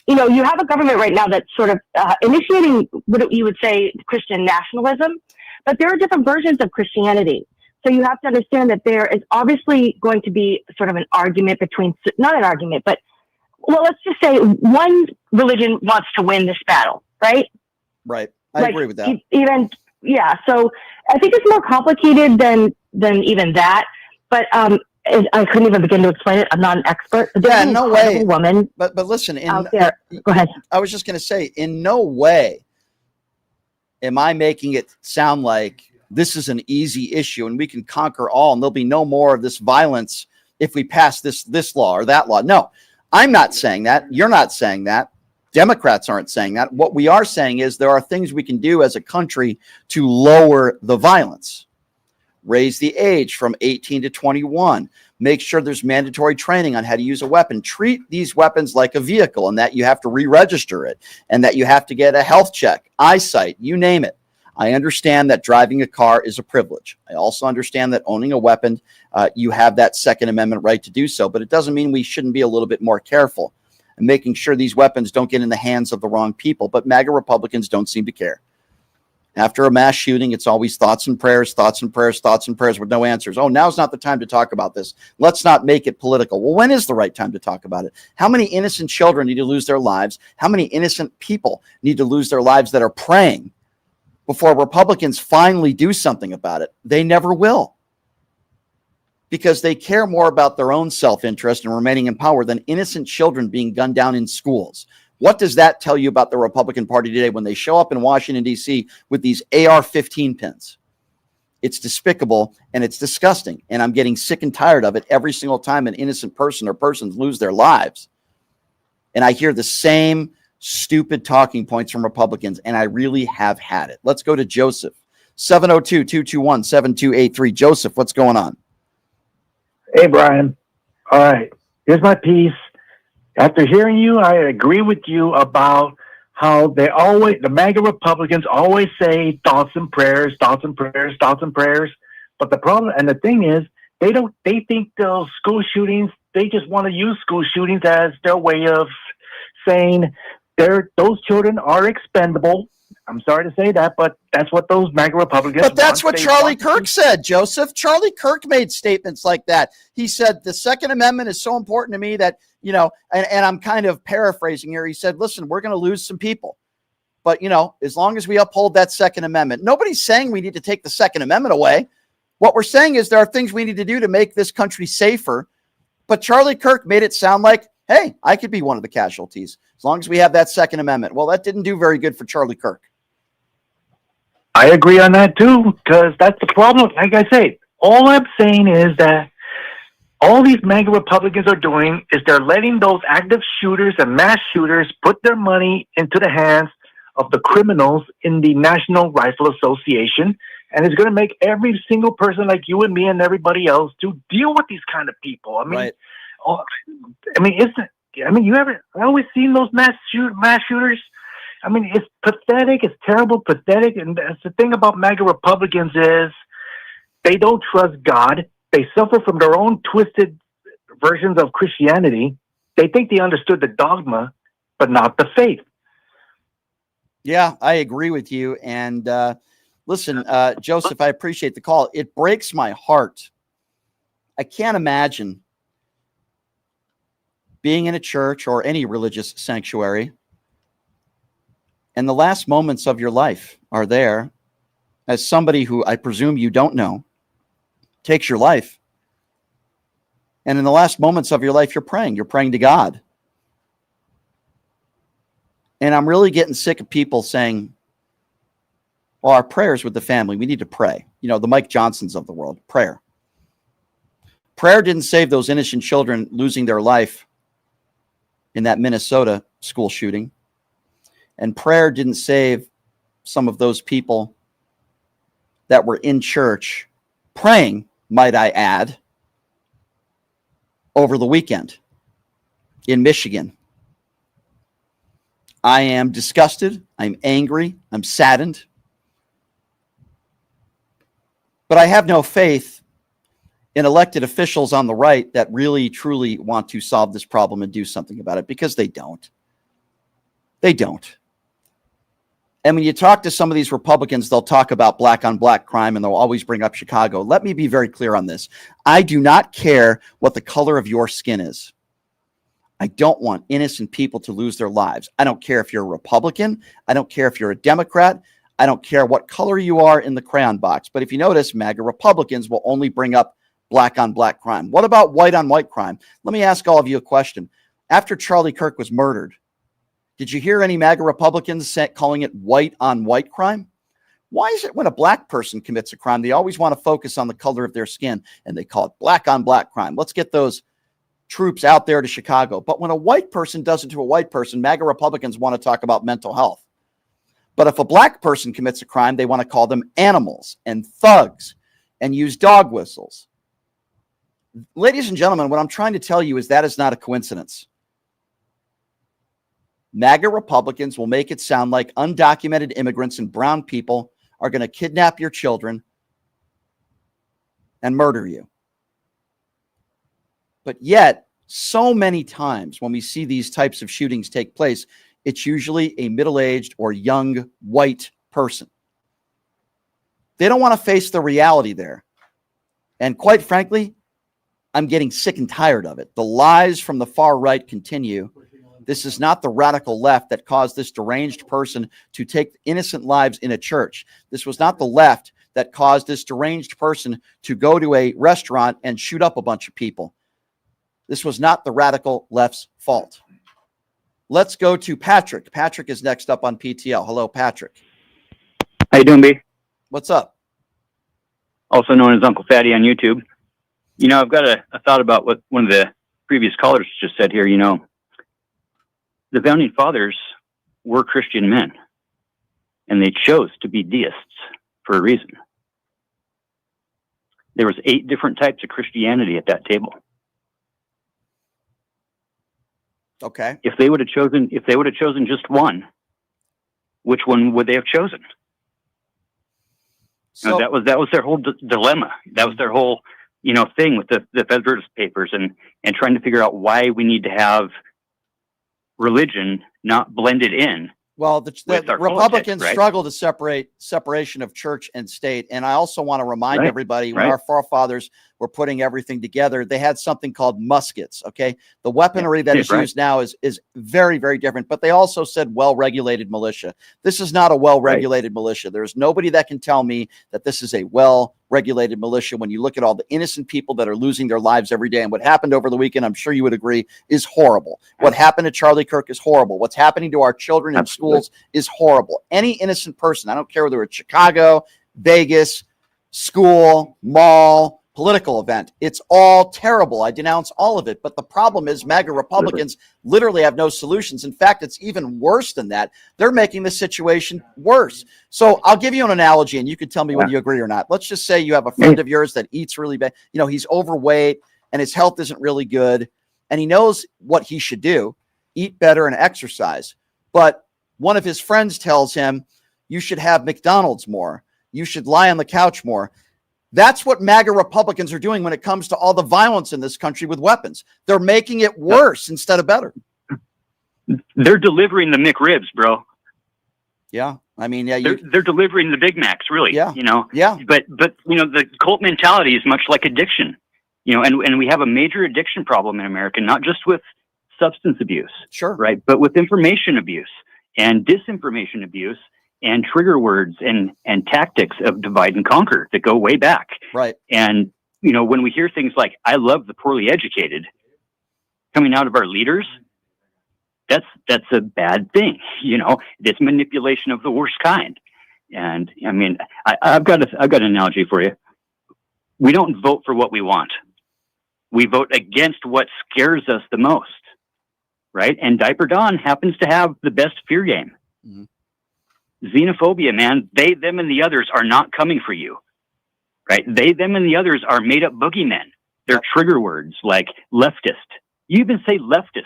You have a government right now that's sort of initiating what you would say Christian nationalism, but there are different versions of Christianity. So you have to understand that there is obviously going to be sort of an argument between, not an argument, but let's just say one religion wants to win this battle, right? Right. I agree with that. So I think it's more complicated than even that. But I couldn't even begin to explain it. I'm not an expert. Yeah, no way. Woman, but listen, out there. Go ahead. I was just going to say, in no way am I making it sound like this is an easy issue and we can conquer all and there'll be no more of this violence if we pass this law or that law. No, I'm not saying that. You're not saying that. Democrats aren't saying that. What we are saying is there are things we can do as a country to lower the violence. Raise the age from 18 to 21. Make sure there's mandatory training on how to use a weapon. Treat these weapons like a vehicle and that you have to re-register it and that you have to get a health check, eyesight, you name it. I understand that driving a car is a privilege. I also understand that owning a weapon, you have that Second Amendment right to do so, but it doesn't mean we shouldn't be a little bit more careful and making sure these weapons don't get in the hands of the wrong people. But MAGA Republicans don't seem to care. After a mass shooting, it's always thoughts and prayers, thoughts and prayers, thoughts and prayers with no answers. Oh, now's not the time to talk about this. Let's not make it political. Well, when is the right time to talk about it? How many innocent children need to lose their lives? How many innocent people need to lose their lives that are praying before Republicans finally do something about it? They never will, because they care more about their own self-interest and remaining in power than innocent children being gunned down in schools. What does that tell you about the Republican Party today when they show up in Washington, D.C. with these AR-15 pins? It's despicable and it's disgusting. And I'm getting sick and tired of it every single time an innocent person or persons lose their lives. And I hear the same stupid talking points from Republicans, and I really have had it. Let's go to Joseph. 702-221-7283. Joseph, what's going on? Hey, Brian. All right. Here's my piece. After hearing you, I agree with you about how the MAGA Republicans always say thoughts and prayers, thoughts and prayers, thoughts and prayers. But the problem and the thing is, they think those school shootings, they just want to use school shootings as their way of saying those children are expendable. I'm sorry to say that, but that's what those MAGA Republicans But that's what Charlie Kirk said, Joseph. Charlie Kirk made statements like that. He said, the Second Amendment is so important to me that, and I'm kind of paraphrasing here. He said, listen, we're going to lose some people. But, as long as we uphold that Second Amendment, nobody's saying we need to take the Second Amendment away. What we're saying is there are things we need to do to make this country safer. But Charlie Kirk made it sound like, hey, I could be one of the casualties as long as we have that Second Amendment. Well, that didn't do very good for Charlie Kirk. I agree on that too, because that's the problem. Like I say, all I'm saying is that all these MAGA Republicans are doing is they're letting those active shooters and mass shooters put their money into the hands of the criminals in the National Rifle Association, and it's going to make every single person like you and me and everybody else to deal with these kind of people. I mean, I always seen those mass shooters. I mean, it's pathetic. It's terrible, pathetic. And that's the thing about MAGA Republicans is they don't trust God. They suffer from their own twisted versions of Christianity. They think they understood the dogma, but not the faith. Yeah, I agree with you. And, Listen, Joseph, I appreciate the call. It breaks my heart. I can't imagine being in a church or any religious sanctuary, and the last moments of your life are there as somebody who I presume you don't know takes your life. And in the last moments of your life, you're praying to God. And I'm really getting sick of people saying, well, our prayers with the family, we need to pray. You know, the Mike Johnsons of the world, prayer. Prayer didn't save those innocent children losing their life in that Minnesota school shooting. And prayer didn't save some of those people that were in church praying, might I add, over the weekend in Michigan. I am disgusted. I'm angry. I'm saddened. But I have no faith in elected officials on the right that really, truly want to solve this problem and do something about it, because they don't. They don't. And when you talk to some of these Republicans, they'll talk about black on black crime and they'll always bring up Chicago. Let me be very clear on this. I do not care what the color of your skin is. I don't want innocent people to lose their lives. I don't care if you're a Republican. I don't care if you're a Democrat. I don't care what color you are in the crayon box. But if you notice, MAGA Republicans will only bring up black on black crime. What about white on white crime? Let me ask all of you a question. After Charlie Kirk was murdered, did you hear any MAGA Republicans calling it white on white crime? Why is it when a black person commits a crime, they always want to focus on the color of their skin and they call it black on black crime? Let's get those troops out there to Chicago. But when a white person does it to a white person, MAGA Republicans want to talk about mental health. But if a black person commits a crime, they want to call them animals and thugs and use dog whistles. Ladies and gentlemen, what I'm trying to tell you is that is not a coincidence. MAGA Republicans will make it sound like undocumented immigrants and brown people are going to kidnap your children and murder you. But yet, so many times when we see these types of shootings take place, it's usually a middle-aged or young white person. They don't want to face the reality there. And quite frankly, I'm getting sick and tired of it. The lies from the far right continue. This is not the radical left that caused this deranged person to take innocent lives in a church. This was not the left that caused this deranged person to go to a restaurant and shoot up a bunch of people. This was not the radical left's fault. Let's go to Patrick. Patrick is next up on PTL. Hello, Patrick. How you doing, B? What's up? Also known as Uncle Fatty on YouTube. You know, I've got a thought about what one of the previous callers just said here. You know, the founding fathers were Christian men, and they chose to be deists for a reason. There was 8 different types of Christianity at that table. Okay. If they would have chosen just one, which one would they have chosen? So, that was their whole dilemma. That was their whole, thing with the Federalist Papers and trying to figure out why we need to have religion not blended in. Well, the Republicans struggle to separation of church and state. And I also want to remind everybody, when our forefathers were putting everything together, they had something called muskets. Okay. The weaponry that is used now is very, very different, but they also said well-regulated militia. This is not a well-regulated militia. There's nobody that can tell me that this is a well-regulated militia when you look at all the innocent people that are losing their lives every day. And what happened over the weekend, I'm sure you would agree, is horrible. What happened to Charlie Kirk is horrible. What's happening to our children in schools is horrible. Any innocent person, I don't care whether it's Chicago, Vegas, school, mall, political event, it's all terrible. I denounce all of it. But the problem is MAGA Republicans literally have no solutions. In fact, it's even worse than that. They're making the situation worse. So I'll give you an analogy and you can tell me whether you agree or not. Let's just say you have a friend of yours that eats really bad. He's overweight and his health isn't really good. And he knows what he should do, eat better and exercise. But one of his friends tells him, you should have McDonald's more. You should lie on the couch more. That's what MAGA Republicans are doing when it comes to all the violence in this country with weapons. They're making it worse instead of better. They're delivering the McRibs, bro. Yeah. I mean, yeah, they're delivering the Big Macs, really. Yeah. Yeah. But the cult mentality is much like addiction. And we have a major addiction problem in America, not just with substance abuse, sure, right, but with information abuse and disinformation abuse and trigger words and tactics of divide and conquer that go way back. Right. And when we hear things like "I love the poorly educated" coming out of our leaders, that's a bad thing. It's manipulation of the worst kind. And I mean, I've got an analogy for you. We don't vote for what we want. We vote against what scares us the most, right? And Diaper Dawn happens to have the best fear game. Mm-hmm. Xenophobia, man, they, them, and the others are not coming for you, right? They, them, and the others are made up boogeymen. They're trigger words like leftist. You even say leftist.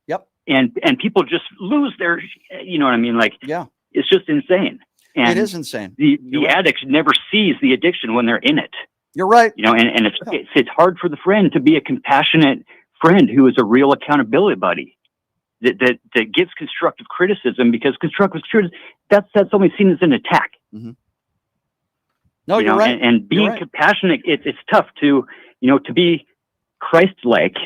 Yep. And people just lose their, you know what I mean? Like, yeah, it's just insane. And it is insane. The addict never sees the addiction when they're in it. You're right. And it's hard for the friend to be a compassionate friend who is a real accountability buddy that gives constructive criticism, because constructive criticism, that's only seen as an attack. Mm-hmm. No, you're right. And being compassionate, it's tough to be Christ-like.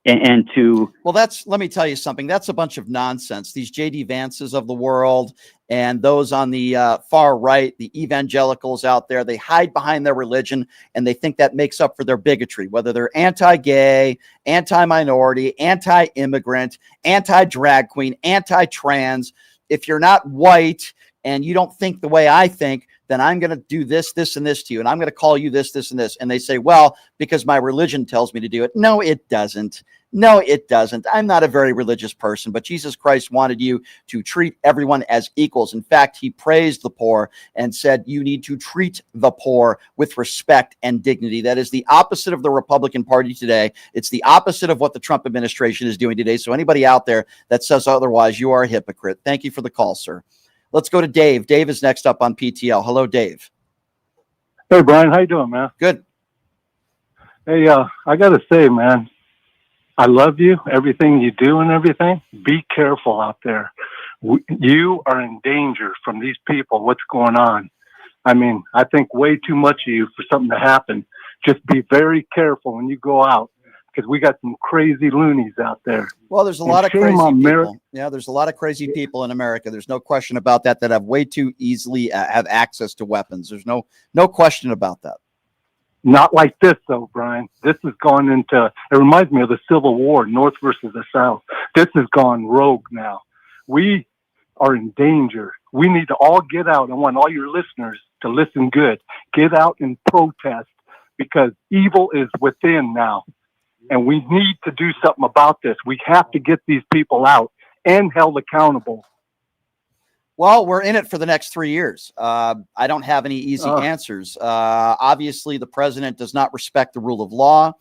And to let me tell you something. That's a bunch of nonsense. These J.D. Vances of the world and those on the far right, the evangelicals out there, they hide behind their religion and they think that makes up for their bigotry, whether they're anti-gay, anti-minority, anti-immigrant, anti-drag queen, anti-trans. If you're not white and you don't think the way I think, then I'm going to do this, this, and this to you. And I'm going to call you this, this, and this. And they say, well, because my religion tells me to do it. No, it doesn't. No, it doesn't. I'm not a very religious person, but Jesus Christ wanted you to treat everyone as equals. In fact, he praised the poor and said you need to treat the poor with respect and dignity. That is the opposite of the Republican Party today. It's the opposite of what the Trump administration is doing today. So anybody out there that says otherwise, you are a hypocrite. Thank you for the call, sir. Let's go to Dave. Dave is next up on PTL. Hello, Dave. Hey, Brian. How you doing, man? Good. Hey, I got to say, man, I love you, everything you do and everything. Be careful out there. You are in danger from these people. What's going on? I mean, I think way too much of you for something to happen. Just be very careful when you go out, because we got some crazy loonies out there. Well, there's a lot of crazy people. Yeah, there's a lot of crazy people in America. There's no question about that have way too easily have access to weapons. There's no question about that. Not like this, though, Brian. This has gone into, it reminds me of the Civil War, North versus the South. This has gone rogue now. We are in danger. We need to all get out. I want all your listeners to listen good. Get out and protest, because evil is within now. And we need to do something about this. We have to get these people out and held accountable. Well, we're in it for the next 3 years. I don't have any easy answers. Obviously, the president does not respect the rule of law.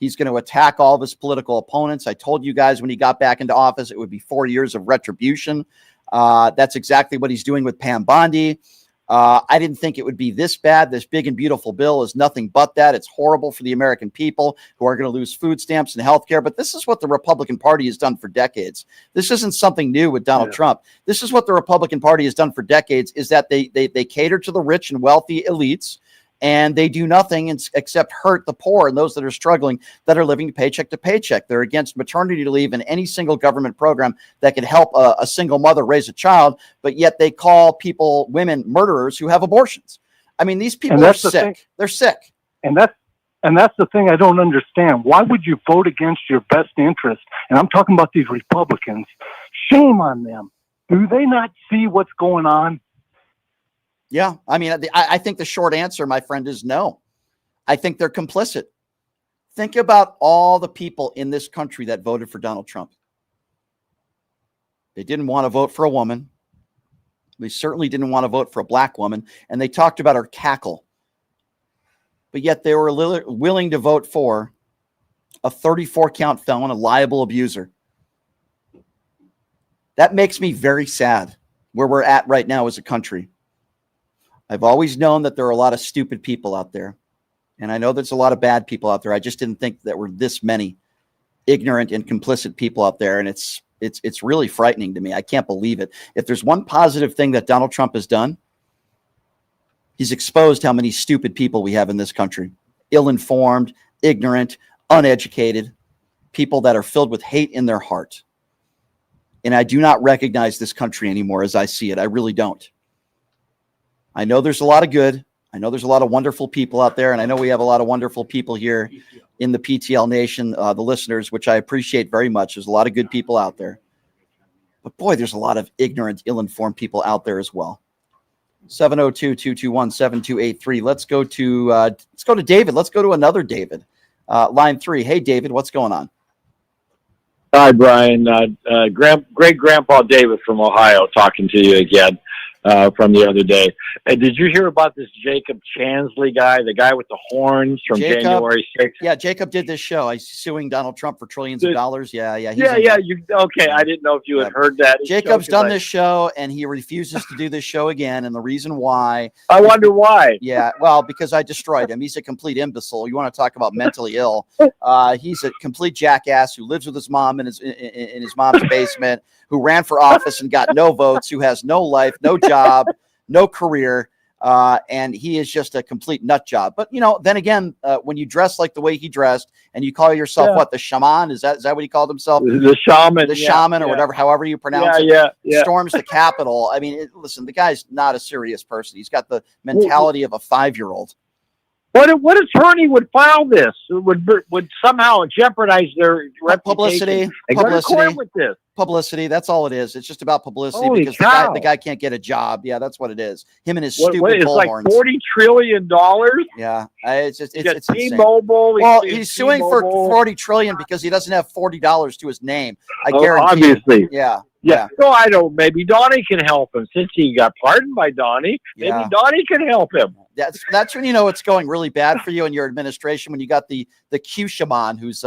He's going to attack all of his political opponents. I told you guys when he got back into office, it would be 4 years of retribution. That's exactly what he's doing with Pam Bondi. I didn't think it would be this bad. This big and beautiful bill is nothing but that. It's horrible for the American people who are going to lose food stamps and health care. But this is what the Republican Party has done for decades. This isn't something new with Donald Trump. This is what the Republican Party has done for decades, is that they cater to the rich and wealthy elites, and they do nothing except hurt the poor and those that are struggling, that are living paycheck to paycheck. They're against maternity leave and any single government program that could help a single mother raise a child, but yet they call women murderers who have abortions. I mean, these people are sick. They're sick. And that's the thing I don't understand. Why would you vote against your best interest? And I'm talking about these Republicans. Shame on them. Do they not see what's going on? Yeah, I mean, I think the short answer, my friend, is no. I think they're complicit. Think about all the people in this country that voted for Donald Trump. They didn't want to vote for a woman. They certainly didn't want to vote for a black woman. And they talked about her cackle. But yet they were willing to vote for a 34-count felon, a liable abuser. That makes me very sad where we're at right now as a country. I've always known that there are a lot of stupid people out there. And I know there's a lot of bad people out there. I just didn't think that were this many ignorant and complicit people out there. And it's It's really frightening to me. I can't believe it. If there's one positive thing that Donald Trump has done, he's exposed how many stupid people we have in this country. Ill-informed, ignorant, uneducated, people that are filled with hate in their heart. And I do not recognize this country anymore as I see it. I really don't. I know there's a lot of good. I know there's a lot of wonderful people out there, and I know we have a lot of wonderful people here in the PTL Nation, the listeners, which I appreciate very much. There's a lot of good people out there. But boy, there's a lot of ignorant, ill-informed people out there as well. 702-221-7283. Let's go to David. Let's go to another David. Line 3. Hey, David, what's going on? Hi, Brian. Great-grandpa David from Ohio talking to you again from the other day. Did you hear about this Jacob Chansley guy, the guy with the horns from January 6th? Yeah, Jacob did this show. He's suing Donald Trump for trillions of dollars. Yeah. I didn't know if you had heard that. Jacob's done this show, and he refuses to do this show again. And the reason why... I wonder why. Yeah, well, because I destroyed him. He's a complete imbecile. You want to talk about mentally ill. He's a complete jackass who lives with his mom in his mom's basement, who ran for office and got no votes, who has no life, no job, no career, and he is just a complete nut job. But, then again, when you dress like the way he dressed and you call yourself, what, the shaman? Is that what he called himself? The shaman. The shaman or whatever, however you pronounce it. Yeah. Storms the Capitol. I mean, listen, the guy's not a serious person. He's got the mentality of a 5-year-old. What attorney would file this? Would somehow jeopardize their reputation? Publicity. That's all it is. It's just about publicity. Holy because cow. the guy can't get a job. Yeah, that's what it is. Him and his stupid it's like bullhorns. $40 trillion. Yeah, it's insane. T-Mobile. Well, he's suing for $40 trillion because he doesn't have $40 to his name. I guarantee. Obviously. Yeah. So I don't. Maybe Donnie can help him since he got pardoned by Donnie. Maybe Donnie can help him. That's when you know it's going really bad for you and your administration, when you got the Q shaman who's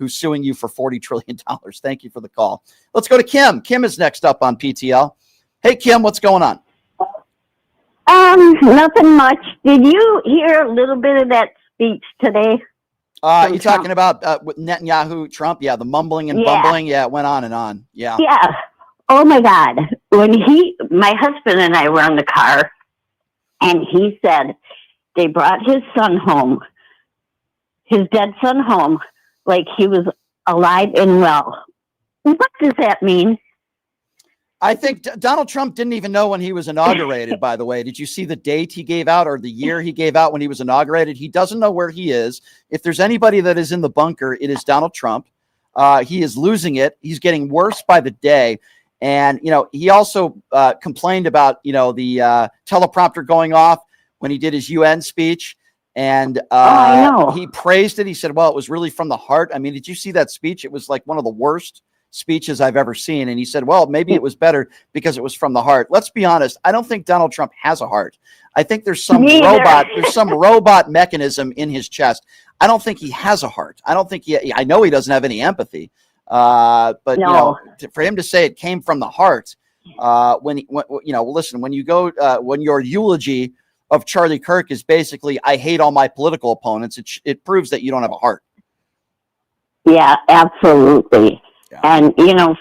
suing you for $40 trillion. Thank you for the call. Let's go to Kim. Kim is next up on PTL. Hey, Kim, what's going on? Nothing much. Did you hear a little bit of that speech today? You talking about with Netanyahu, Trump? Yeah, the mumbling and bumbling. Yeah, it went on and on. Yeah. Yeah. Oh my God. When my husband and I were in the car, and he said they brought his son home, his dead son home, like he was alive and well. What does that mean? I think Donald Trump didn't even know when he was inaugurated, by the way. Did you see the date he gave out or the year he gave out when he was inaugurated? He doesn't know where he is. If there's anybody that is in the bunker, it is Donald Trump. He is losing it. He's getting worse by the day. And, he also complained about, the teleprompter going off when he did his UN speech. And he praised it. He said, well, it was really from the heart. I mean, did you see that speech? It was like one of the worst speeches I've ever seen. And he said, well, maybe it was better because it was from the heart. Let's be honest. I don't think Donald Trump has a heart. I think there's some robot mechanism in his chest. I don't think he has a heart. I don't think I know he doesn't have any empathy. But for him to say it came from the heart, listen, when you go, when your eulogy of Charlie Kirk is basically, I hate all my political opponents, it proves that you don't have a heart. Yeah, absolutely. Yeah. And,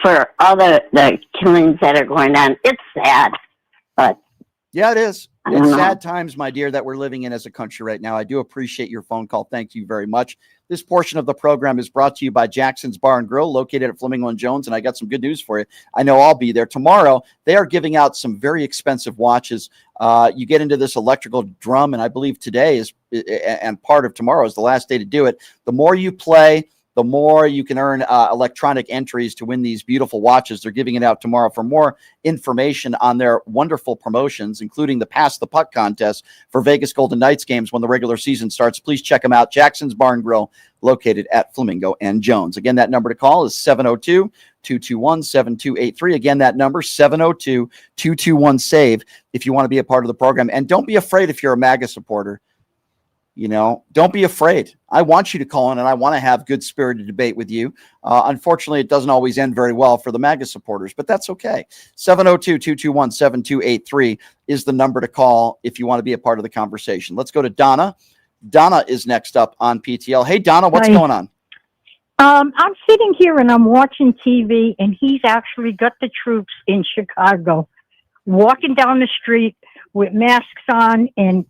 for all the killings that are going on, it's sad, but. Yeah, it is. It's sad times, my dear, that we're living in as a country right now. I do appreciate your phone call. Thank you very much. This portion of the program is brought to you by Jackson's Bar and Grill, located at Flamingo and Jones. And I got some good news for you. I know I'll be there tomorrow. They are giving out some very expensive watches. You get into this electrical drum, and I believe today and part of tomorrow is the last day to do it. The more you play, the more you can earn electronic entries to win these beautiful watches. They're giving it out tomorrow. For more information on their wonderful promotions, including the Pass the Puck contest for Vegas Golden Knights games when the regular season starts, please check them out. Jackson's Bar and Grill, located at Flamingo and Jones. Again, that number to call is 702-221-7283. Again, that number, 702-221-SAVE, if you want to be a part of the program. And don't be afraid if you're a MAGA supporter. Don't be afraid. I want you to call in, and I want to have good spirited debate with you. Unfortunately, it doesn't always end very well for the MAGA supporters, but that's okay. 702-221-7283 is the number to call if you want to be a part of the conversation. Let's go to Donna. Donna is next up on PTL. Hey, Donna, what's going on? I'm sitting here and I'm watching TV, and he's actually got the troops in Chicago walking down the street with masks on and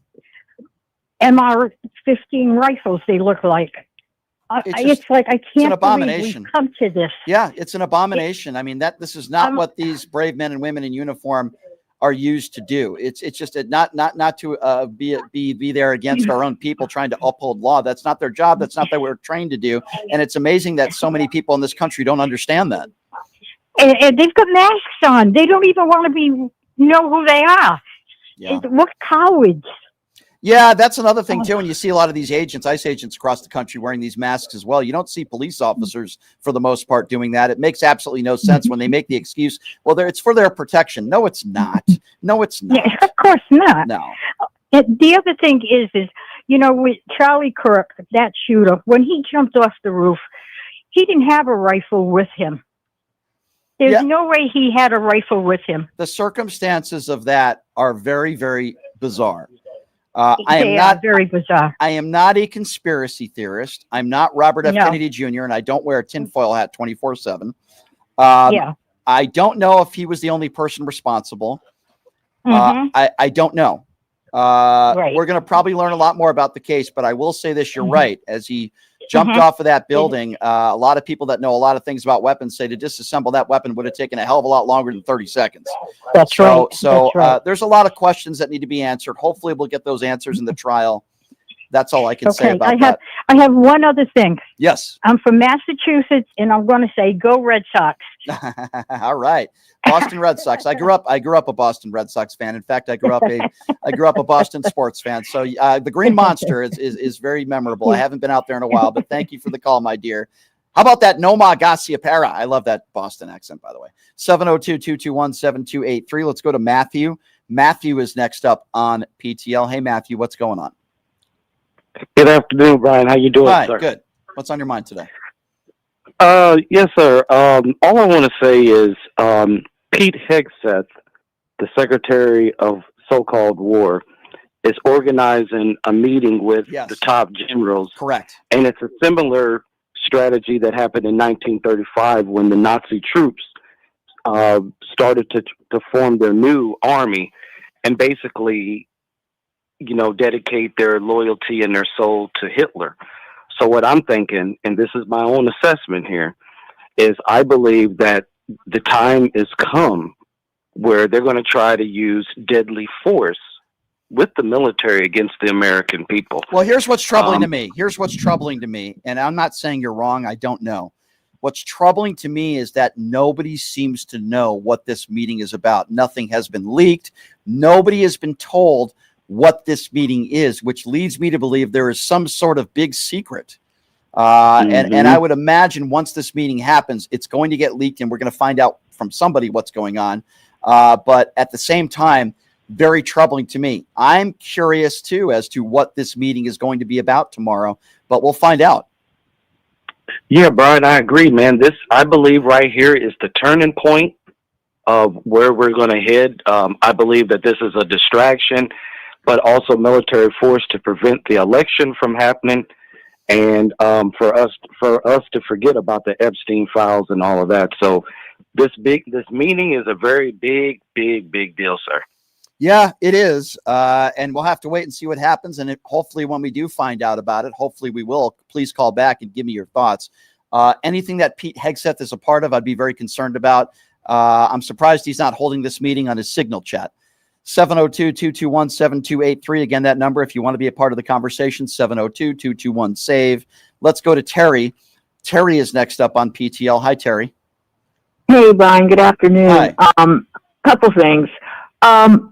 MR-15 rifles, they look like. It's like, I can't believe we've come to this. Yeah, it's an abomination. I mean, this is not what these brave men and women in uniform are used to do. It's just not to be there against our own people trying to uphold law. That's not their job. That's not what we're trained to do. And it's amazing that so many people in this country don't understand that. And they've got masks on. They don't even want to know who they are. Yeah. What cowards. Yeah, that's another thing too. When you see a lot of these agents, ICE agents across the country wearing these masks as well, you don't see police officers for the most part doing that. It makes absolutely no sense when they make the excuse, well, it's for their protection. No, it's not. No, it's not. Yeah, of course not. No. The other thing is, with Charlie Kirk, that shooter, when he jumped off the roof, he didn't have a rifle with him. There's no way he had a rifle with him. The circumstances of that are very, very bizarre. They are very bizarre. I am not a conspiracy theorist. I'm not Robert F. Kennedy Jr., and I don't wear a tinfoil hat 24/7. I don't know if he was the only person responsible. I don't know. We're going to probably learn a lot more about the case, but I will say this, you're right. As he jumped off of that building, a lot of people that know a lot of things about weapons say to disassemble that weapon would have taken a hell of a lot longer than 30 seconds. That's right. So there's a lot of questions that need to be answered. Hopefully we'll get those answers in the trial. That's all I can say about that. I have one other thing. Yes. I'm from Massachusetts, and I'm going to say, go Red Sox. All right. Boston Red Sox. I grew up a Boston Red Sox fan. In fact, I grew up a Boston sports fan. So the Green Monster is very memorable. I haven't been out there in a while, but thank you for the call, my dear. How about that Noma Garcia Para? I love that Boston accent, by the way. 702-221-7283. Let's go to Matthew. Matthew is next up on PTL. Hey, Matthew, what's going on? Good afternoon, Brian. How you doing, Hi, sir? good. What's on your mind today? Yes, sir. All I want to say is Pete Hegseth, the Secretary of so-called War, is organizing a meeting with the top generals. Correct. And it's a similar strategy that happened in 1935 when the Nazi troops started to form their new army and basically, dedicate their loyalty and their soul to Hitler. So what I'm thinking, and this is my own assessment here, is I believe that the time has come where they're going to try to use deadly force with the military against the American people. Well, here's what's troubling to me. And I'm not saying you're wrong. I don't know. What's troubling to me is that nobody seems to know what this meeting is about. Nothing has been leaked. Nobody has been told what this meeting is, which leads me to believe there is some sort of big secret. And I would imagine once this meeting happens, it's going to get leaked and we're going to find out from somebody what's going on. But at the same time, very troubling to me. I'm curious too as to what this meeting is going to be about tomorrow, but we'll find out. Yeah, Brian, I agree, man. This, I believe right here is the turning point of where we're going to head. I believe that this is a distraction, but also military force to prevent the election from happening, and for us to forget about the Epstein files and all of that. So this meeting is a very big deal, sir. Yeah, it is. And we'll have to wait and see what happens. And hopefully when we do find out about it, hopefully we will, please call back and give me your thoughts. Anything that Pete Hegseth is a part of, I'd be very concerned about. I'm surprised he's not holding this meeting on his Signal chat. 702-221-7283. Again, that number, if you want to be a part of the conversation, 702-221-SAVE. Let's go to Terry. Terry is next up on PTL. Hi, Terry. Hey, Brian. Good afternoon. Hi. Couple things.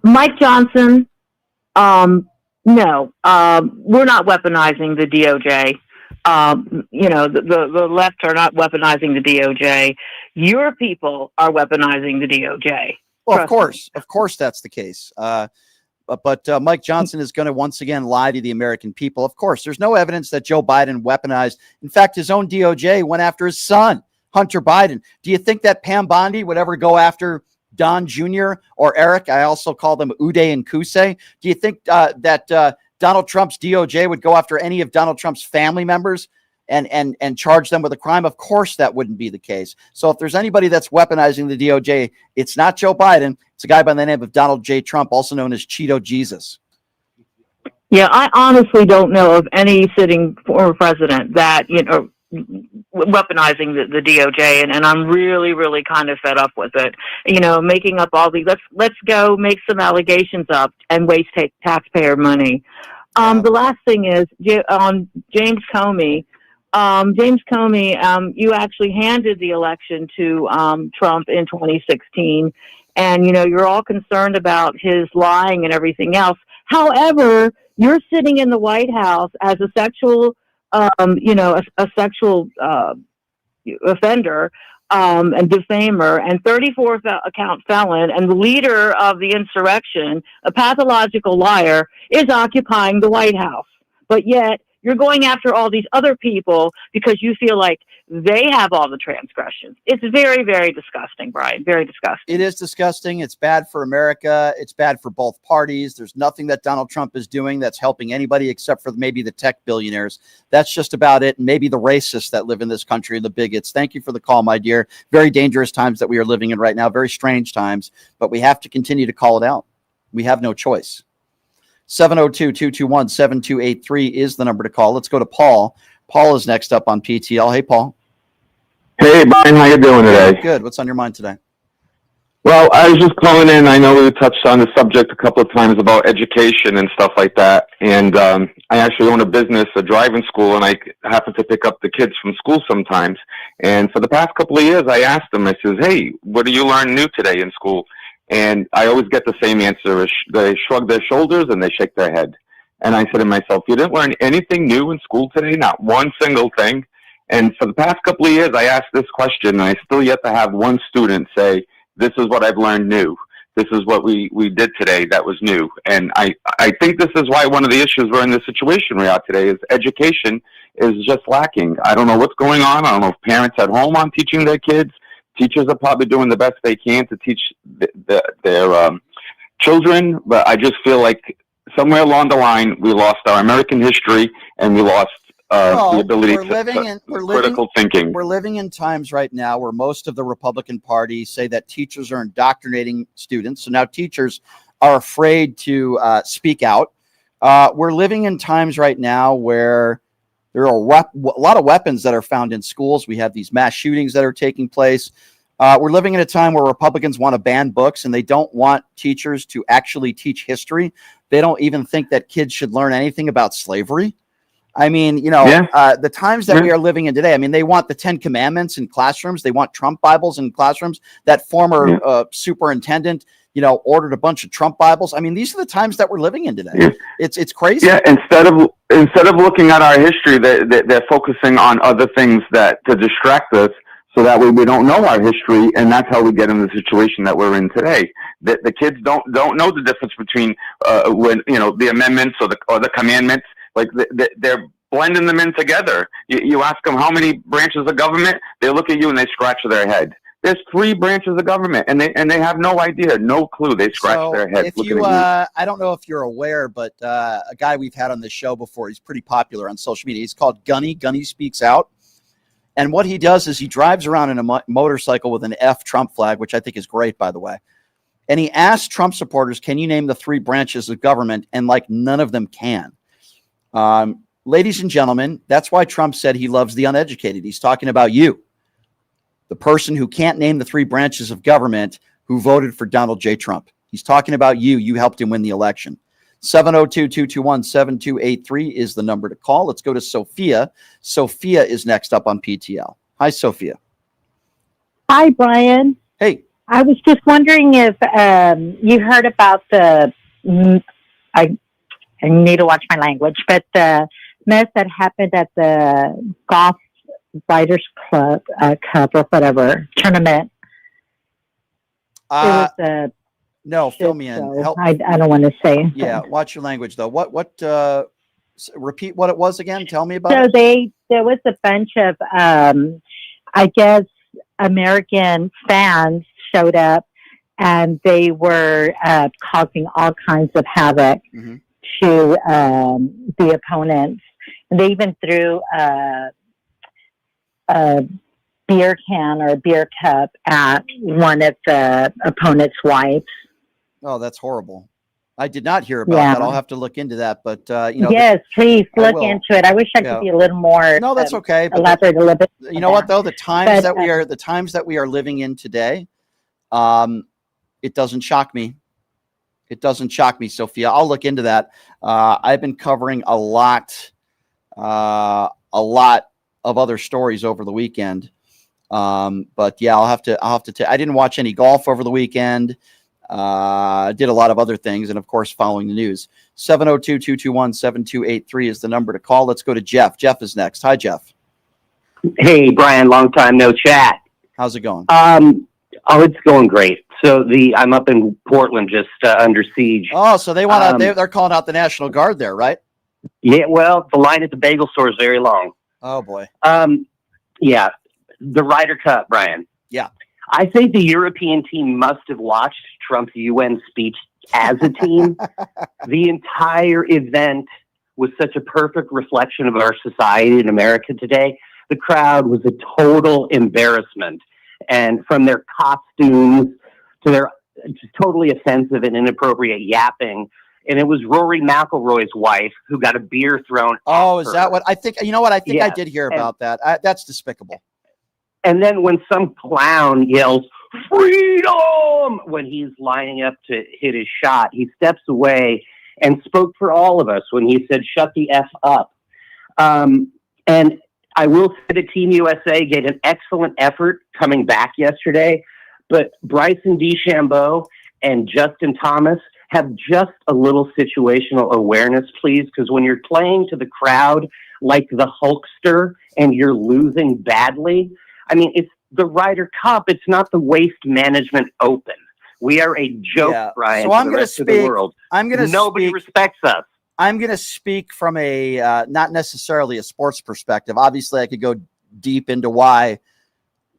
Mike Johnson, no, we're not weaponizing the DOJ. The left are not weaponizing the DOJ. Your people are weaponizing the DOJ. Well, of course that's the case. But Mike Johnson is going to once again lie to the American people. Of course, there's no evidence that Joe Biden weaponized. In fact, his own DOJ went after his son, Hunter Biden. Do you think that Pam Bondi would ever go after Don Jr. or Eric? I also call them Uday and Kusei. Do you think that Donald Trump's DOJ would go after any of Donald Trump's family members? and charge them with a crime? Of course that wouldn't be the case. So if there's anybody that's weaponizing the DOJ, it's not Joe Biden. It's a guy by the name of Donald J. Trump, also known as Cheeto Jesus. Yeah, I honestly don't know of any sitting former president that, weaponizing the DOJ, and I'm really, really kind of fed up with it. Making up all these, let's go make some allegations up and waste taxpayer money. The last thing is on James Comey. James Comey, you actually handed the election to Trump in 2016, and you're all concerned about his lying and everything else. However, you're sitting in the White House as a sexual, a sexual offender and defamer and 34-count felon, and the leader of the insurrection, a pathological liar, is occupying the White House. But yet, you're going after all these other people because you feel like they have all the transgressions. It's very, very disgusting, Brian. Very disgusting. It is disgusting. It's bad for America. It's bad for both parties. There's nothing that Donald Trump is doing that's helping anybody except for maybe the tech billionaires. That's just about it. And maybe the racists that live in this country and the bigots. Thank you for the call, my dear. Very dangerous times that we are living in right now. Very strange times, but we have to continue to call it out. We have no choice. 702-221-7283 is the number to call. Let's go to Paul. Paul is next up on PTL. Hey, Paul. Hey, Brian, how you doing today? Good. What's on your mind today? Well, I was just calling in. I know we touched on the subject a couple of times about education and stuff like that. And I actually own a business, a driving school, and I happen to pick up the kids from school sometimes. And for the past couple of years, I asked them, I says, hey, what do you learn new today in school? And I always get the same answer. They shrug their shoulders and they shake their head. And I said to myself, you didn't learn anything new in school today? Not one single thing? And for the past couple of years, I asked this question, and I still yet to have one student say, this is what I've learned new. This is what we did today that was new. And I think this is why one of the issues we're in the situation we are today is education is just lacking. I don't know what's going on. I don't know if parents at home aren't teaching their kids. Teachers are probably doing the best they can to teach their children, but I just feel like somewhere along the line we lost our American history and we lost the ability to critical thinking. We're living in times right now where most of the Republican Party say that teachers are indoctrinating students. So now teachers are afraid to speak out. We're living in times right now where there are a lot of weapons that are found in schools. We have these mass shootings that are taking place. We're living in a time where Republicans want to ban books, and they don't want teachers to actually teach history. They don't even think that kids should learn anything about slavery. I mean, the times that we are living in today, I mean, they want the 10 Commandments in classrooms. They want Trump Bibles in classrooms. That former superintendent, ordered a bunch of Trump Bibles. I mean, these are the times that we're living in today. Yeah. It's crazy. Yeah, instead of looking at our history, they're focusing on other things to distract us, so that way we don't know our history, and that's how we get in the situation that we're in today. The kids don't know the difference between when the amendments or the commandments. Like they're blending them in together. You ask them how many branches of government, they look at you and they scratch their head. There's 3 branches of government, and they have no idea, no clue. They scratch their head. If you, I don't know if you're aware, but a guy we've had on this show before, he's pretty popular on social media. He's called Gunny. Gunny Speaks Out. And what he does is he drives around in a motorcycle with an F Trump flag, which I think is great, by the way. And he asks Trump supporters, can you name the 3 branches of government? And none of them can. Ladies and gentlemen, that's why Trump said he loves the uneducated. He's talking about you, the person who can't name the 3 branches of government who voted for Donald J. Trump. He's talking about you. You helped him win the election. 702-221-7283 is the number to call. Let's go to Sophia. Sophia is next up on PTL. Hi, Sophia. Hi, Brian. Hey. I was just wondering if you heard about I need to watch my language, but the mess that happened at the golf writers club cup or whatever tournament. No, fill me in. Help. I don't want to say. Yeah, watch your language though. What? Repeat what it was again. Tell me about. So it. there was a bunch of I guess American fans showed up, and they were causing all kinds of havoc to the opponents. And they even threw a beer can or a beer cup at one of the opponent's wives. Oh, that's horrible. I did not hear about Yeah. that. I'll have to look into that. But you know, Yes, please I look will. into it. I wish I Yeah. could be a little more. No, that's okay. But elaborate a little bit. you know what though? The times But, that we are living in today, it doesn't shock me. It doesn't shock me, Sophia. I'll look into that. I've been covering a lot of other stories over the weekend. But yeah, I'll have to. I didn't watch any golf over the weekend. Did a lot of other things, and of course, following the news. 702-221-7283 is the number to call. Let's go to Jeff. Jeff is next. Hi, Jeff. Hey, Brian. Long time no chat. How's it going? It's going great. So I'm up in Portland, just under siege. Oh, so they want they're calling out the National Guard there, right? Yeah. Well, the line at the bagel store is very long. Oh boy. Yeah. The Ryder Cup, Brian. Yeah. I think the European team must have watched Trump's UN speech as a team. The entire event was such a perfect reflection of our society in America today. The crowd was a total embarrassment. And from their costumes to their just totally offensive and inappropriate yapping. And it was Rory McIlroy's wife who got a beer thrown. Oh, is that what I think? You know what? I think I Yes. did hear about that. That's despicable. And then when some clown yells, "Freedom!" when he's lining up to hit his shot, he steps away and spoke for all of us when he said, "Shut the F up." And I will say that Team USA gave an excellent effort coming back yesterday, but Bryson DeChambeau and Justin Thomas have just a little situational awareness, please, because when you're playing to the crowd like the Hulkster and you're losing badly, I mean, it's the Ryder Cup. It's not the Waste Management Open. We are a joke, Brian, So to I'm the going to rest of the speak. world. I'm going to Nobody respects us. I'm going to speak from a not necessarily a sports perspective. Obviously, I could go deep into why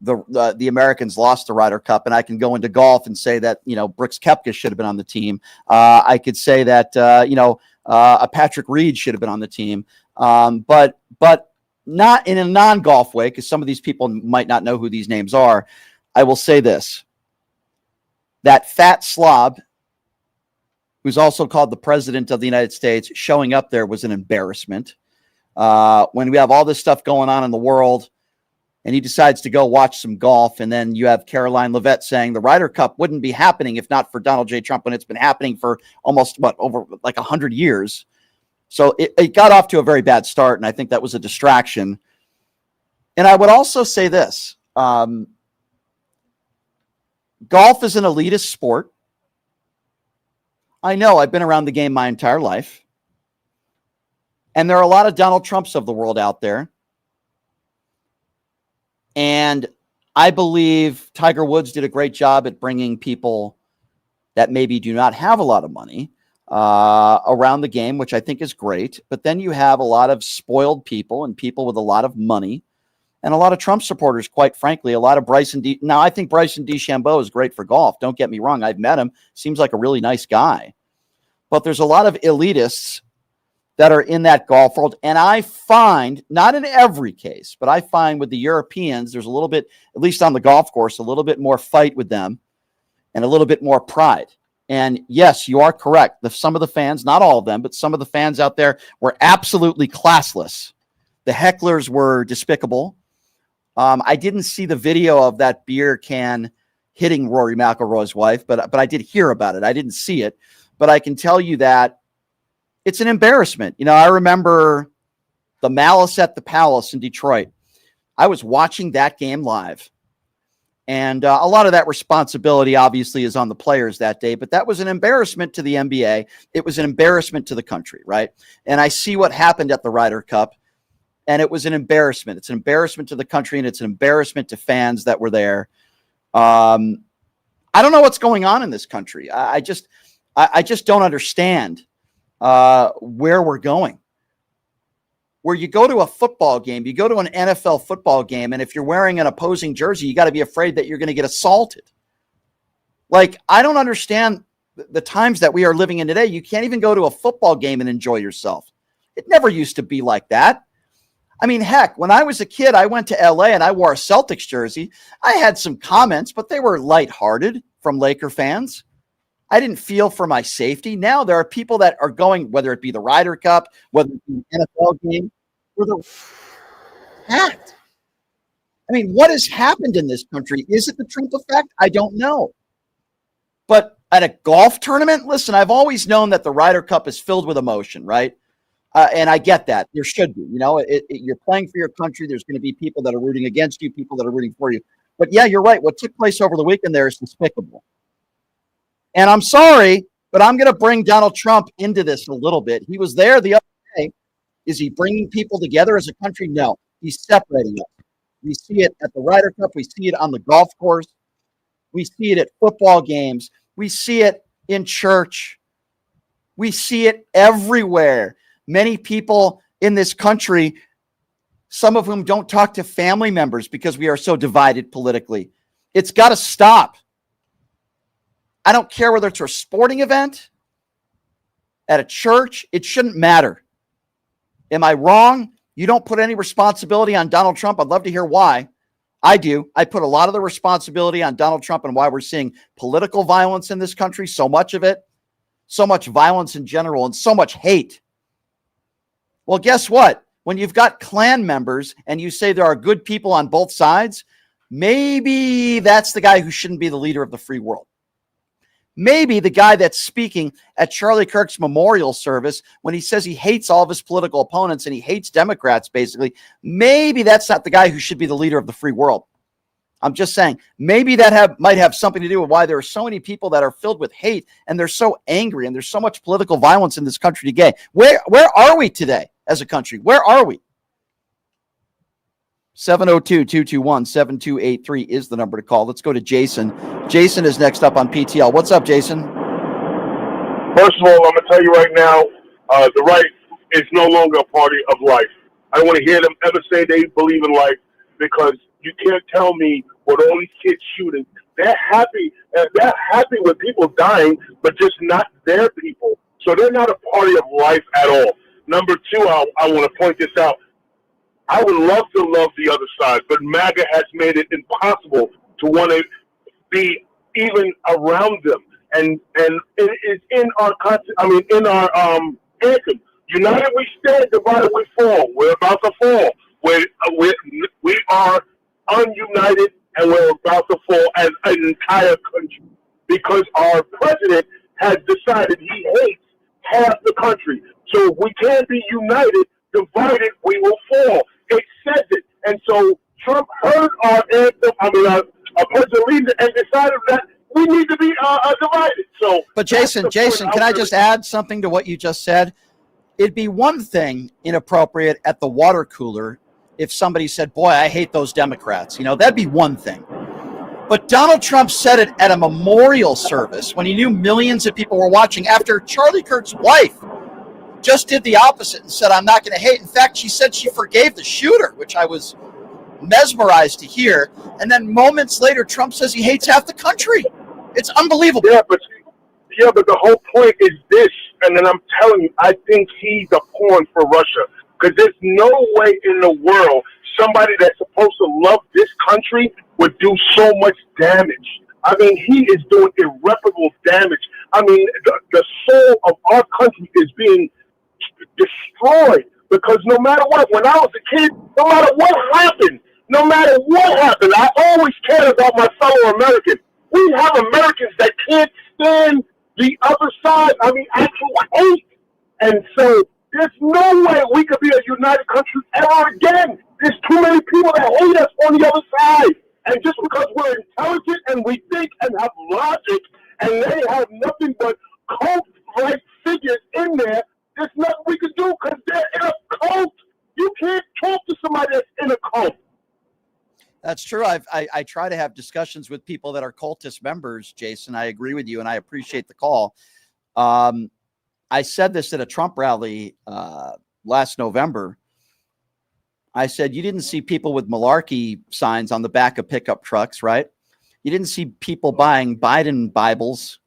the Americans lost the Ryder Cup, and I can go into golf and say that Brooks Koepka should have been on the team. I could say that a Patrick Reed should have been on the team, but not in a non-golf way, because some of these people might not know who these names are. I will say this: that fat slob, who's also called the president of the United States, showing up there was an embarrassment. When we have all this stuff going on in the world and he decides to go watch some golf, and then you have Caroline Levitt saying the Ryder Cup wouldn't be happening if not for Donald J. Trump, when it's been happening for almost, over like 100 years. So it got off to a very bad start, and I think that was a distraction. And I would also say this. Golf is an elitist sport. I know, I've been around the game my entire life. And there are a lot of Donald Trumps of the world out there. And I believe Tiger Woods did a great job at bringing people that maybe do not have a lot of money around the game, which I think is great. But then you have a lot of spoiled people and people with a lot of money and a lot of Trump supporters, quite frankly, a lot of Now, I think Bryson DeChambeau is great for golf. Don't get me wrong. I've met him. Seems like a really nice guy. But there's a lot of elitists that are in that golf world. And I find, not in every case, but I find with the Europeans, there's a little bit, at least on the golf course, a little bit more fight with them and a little bit more pride. And yes, you are correct. Some of the fans, not all of them, but some of the fans out there were absolutely classless. The hecklers were despicable. I didn't see the video of that beer can hitting Rory McIlroy's wife, but I did hear about it. I didn't see it, but I can tell you that it's an embarrassment. I remember the Malice at the Palace in Detroit. I was watching that game live, and a lot of that responsibility obviously is on the players that day, but that was an embarrassment to the NBA. It was an embarrassment to the country, right? And I see what happened at the Ryder Cup, and it was an embarrassment. It's an embarrassment to the country, and it's an embarrassment to fans that were there. I don't know what's going on in this country. I just don't understand where we're going. Where you go to a football game, you go to an NFL football game, and if you're wearing an opposing jersey, you got to be afraid that you're going to get assaulted. Like, I don't understand the times that we are living in today. You can't even go to a football game and enjoy yourself. It never used to be like that. I mean, heck, when I was a kid, I went to LA and I wore a Celtics jersey. I had some comments, but they were lighthearted from Laker fans. I didn't feel for my safety. Now there are people that are going, whether it be the Ryder Cup, whether it be an NFL game, for the act. I mean, what has happened in this country? Is it the Trump effect? I don't know. But at a golf tournament, listen, I've always known that the Ryder Cup is filled with emotion, right? And I get that. There should be. You know, you're playing for your country. There's going to be people that are rooting against you, people that are rooting for you. But yeah, you're right. What took place over the weekend there is despicable. And I'm sorry, but I'm going to bring Donald Trump into this a little bit. He was there the other day. Is he bringing people together as a country? No. He's separating us. We see it at the Ryder Cup. We see it on the golf course. We see it at football games. We see it in church. We see it everywhere. Many people in this country, some of whom don't talk to family members because we are so divided politically. It's got to stop. I don't care whether it's a sporting event, at a church. It shouldn't matter. Am I wrong? You don't put any responsibility on Donald Trump. I'd love to hear why. I do. I put a lot of the responsibility on Donald Trump and why we're seeing political violence in this country, so much of it, so much violence in general, and so much hate. Well, guess what? When you've got Klan members and you say there are good people on both sides, maybe that's the guy who shouldn't be the leader of the free world. Maybe the guy that's speaking at Charlie Kirk's memorial service when he says he hates all of his political opponents and he hates Democrats, basically, maybe that's not the guy who should be the leader of the free world. I'm just saying, maybe that might have something to do with why there are so many people that are filled with hate and they're so angry and there's so much political violence in this country today. Where are we today as a country? Where are we? 702-221-7283 is the number to call. Let's go to Jason. Jason is next up on PTL. What's up, Jason? First of all, I'm going to tell you right now, the right is no longer a party of life. I don't want to hear them ever say they believe in life because you can't tell me with all these kids shooting. They're happy with people dying, but just not their people. So they're not a party of life at all. Number two, I want to point this out. I would love to love the other side, but MAGA has made it impossible to want to be even around them. And it is in our anthem. United we stand, divided we fall. We're about to fall. We are ununited, and we're about to fall as an entire country because our president has decided he hates half the country. So if we can't be united, divided, we will fall. It says it. And so Trump heard our anthem, our president leader, and decided that we need to be divided. So, but Jason, can I just add something to what you just said? It'd be one thing inappropriate at the water cooler if somebody said, boy, I hate those Democrats. You know, that'd be one thing. But Donald Trump said it at a memorial service when he knew millions of people were watching after Charlie Kirk's wife just did the opposite and said, I'm not going to hate. In fact, she said she forgave the shooter, which I was mesmerized to hear. And then moments later, Trump says he hates half the country. It's unbelievable. Yeah, but the whole point is this. And then I'm telling you, I think he's a pawn for Russia. Because there's no way in the world somebody that's supposed to love this country would do so much damage. I mean, he is doing irreparable damage. I mean, the soul of our country is being destroyed because no matter what, when I was a kid, no matter what happened, I always cared about my fellow Americans. We have Americans that can't stand the other side. I mean, actual hate. And so there's no way we could be a united country ever again. There's too many people that hate us on the other side. And just because we're intelligent and we think and have logic and they have nothing but cult-like figures in there, there's nothing we can do because they're in a cult. You can't talk to somebody that's in a cult. That's true. I try to have discussions with people that are cultist members, Jason. I agree with you, and I appreciate the call. I said this at a Trump rally last November. I said, you didn't see people with malarkey signs on the back of pickup trucks, right? You didn't see people buying Biden Bibles.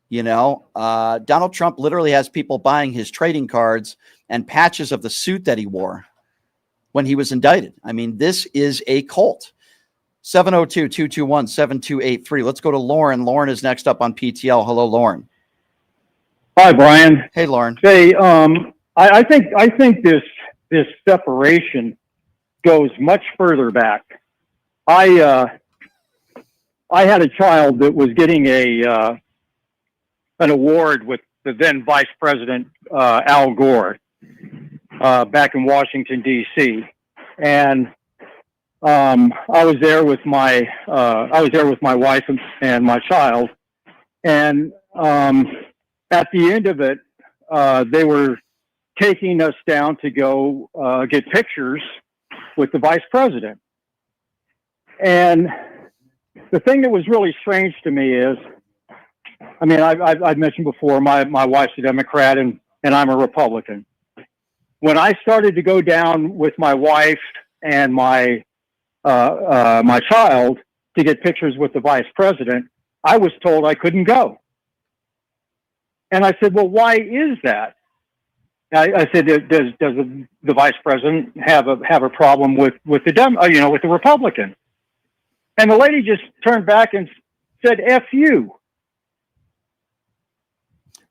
You know, Donald Trump literally has people buying his trading cards and patches of the suit that he wore. when he was indicted. I mean, this is a cult. 702-221-7283. Let's go to Lauren. Lauren is next up on PTL. Hello, Lauren. Hi, Brian. Hey, Lauren. Hey, I think this separation goes much further back. I had a child that was getting an award with the then Vice President Al Gore back in Washington D.C. and I was there with my wife and my child, and at the end of it, they were taking us down to go get pictures with the vice president. And the thing that was really strange to me is, I mean, I've mentioned before, my wife's a Democrat and I'm a Republican. When I started to go down with my wife and my child to get pictures with the vice president, I was told I couldn't go. And I said, well, why is that? I said, does the vice president have a problem with the with the Republican? And the lady just turned back and said, F you.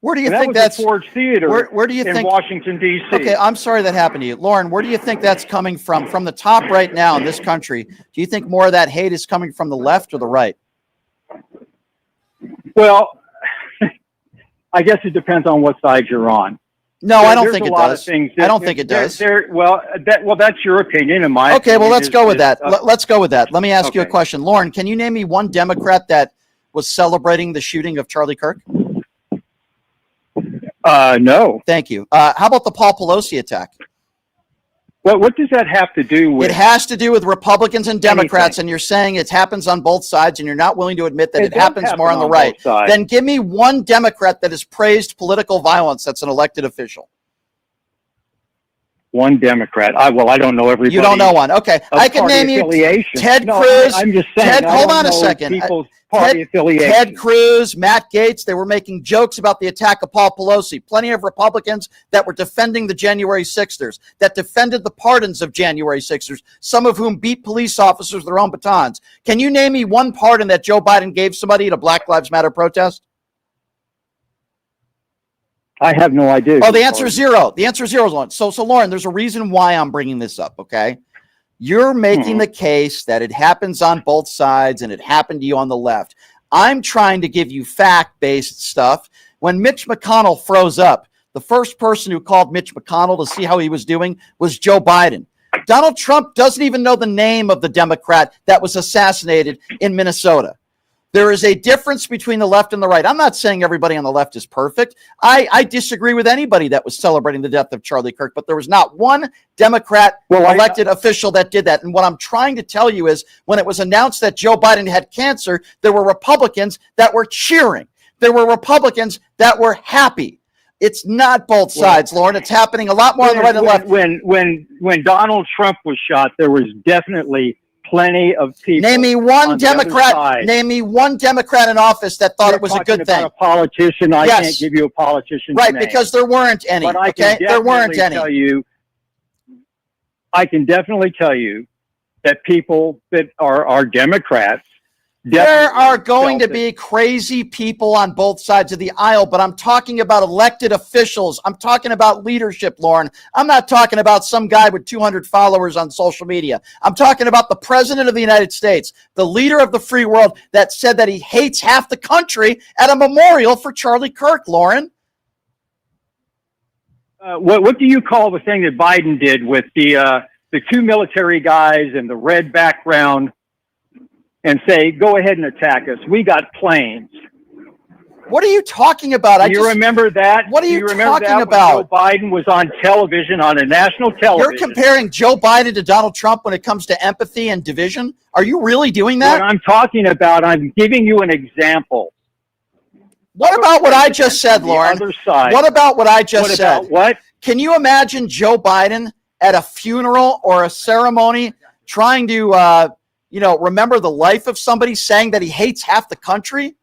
Where do you think that's Ford Theater? Where do you think Washington D.C.? Okay, I'm sorry that happened to you, Lauren. Where do you think that's coming from? From the top right now in this country, do you think more of that hate is coming from the left or the right? Well, I guess it depends on what side you're on. No, I don't think it does. I don't think it does. Well, that's your opinion, and my. Okay, well, let's go with that. Let's go with that. Let me ask you a question, Lauren. Can you name me one Democrat that was celebrating the shooting of Charlie Kirk? No. Thank you. How about the Paul Pelosi attack? Well, what does that have to do with? It has to do with Republicans and Democrats, and you're saying it happens on both sides, and you're not willing to admit that it happens more on the right. Then give me one Democrat that has praised political violence that's an elected official. One Democrat. I don't know everybody. You don't know one. Okay. I can name you Ted Cruz. I'm just saying. Hold on a second. Ted Cruz, Matt Gaetz, they were making jokes about the attack of Paul Pelosi. Plenty of Republicans that were defending the January 6ers, that defended the pardons of January 6ers, some of whom beat police officers with their own batons. Can you name me one pardon that Joe Biden gave somebody at a Black Lives Matter protest? I have no idea. Oh, the answer is zero. The answer is zero, Lauren. So Lauren, there's a reason why I'm bringing this up, okay? You're making the case that it happens on both sides and it happened to you on the left. I'm trying to give you fact-based stuff. When Mitch McConnell froze up, the first person who called Mitch McConnell to see how he was doing was Joe Biden. Donald Trump doesn't even know the name of the Democrat that was assassinated in Minnesota. There is a difference between the left and the right. I'm not saying everybody on the left is perfect. I disagree with anybody that was celebrating the death of Charlie Kirk, but there was not one Democrat elected official that did that. And what I'm trying to tell you is when it was announced that Joe Biden had cancer, there were Republicans that were cheering. There were Republicans that were happy. It's not both sides, Lauren. It's happening a lot more on the right and left. When Donald Trump was shot, there was definitely plenty of people. Name me one Democrat. Name me one Democrat in office that thought it was a good thing. A politician. I can't give you a politician. Right, because there weren't any. But there weren't any. I can definitely tell you that people that are Democrats. There are going to be crazy people on both sides of the aisle, but I'm talking about elected officials. I'm talking about leadership, Lauren. I'm not talking about some guy with 200 followers on social media. I'm talking about the president of the United States, the leader of the free world that said that he hates half the country at a memorial for Charlie Kirk, Lauren. What do you call the thing that Biden did with the two military guys and the red background? And say, go ahead and attack us. We got planes. What are you talking about? Do you remember that? What are you talking about? Joe Biden was on television, on a national television. You're comparing Joe Biden to Donald Trump when it comes to empathy and division? Are you really doing that? What I'm talking about, I'm giving you an example. What about what I just said, Lauren? What about what I just said? What? Can you imagine Joe Biden at a funeral or a ceremony trying to remember the life of somebody, saying that he hates half the country?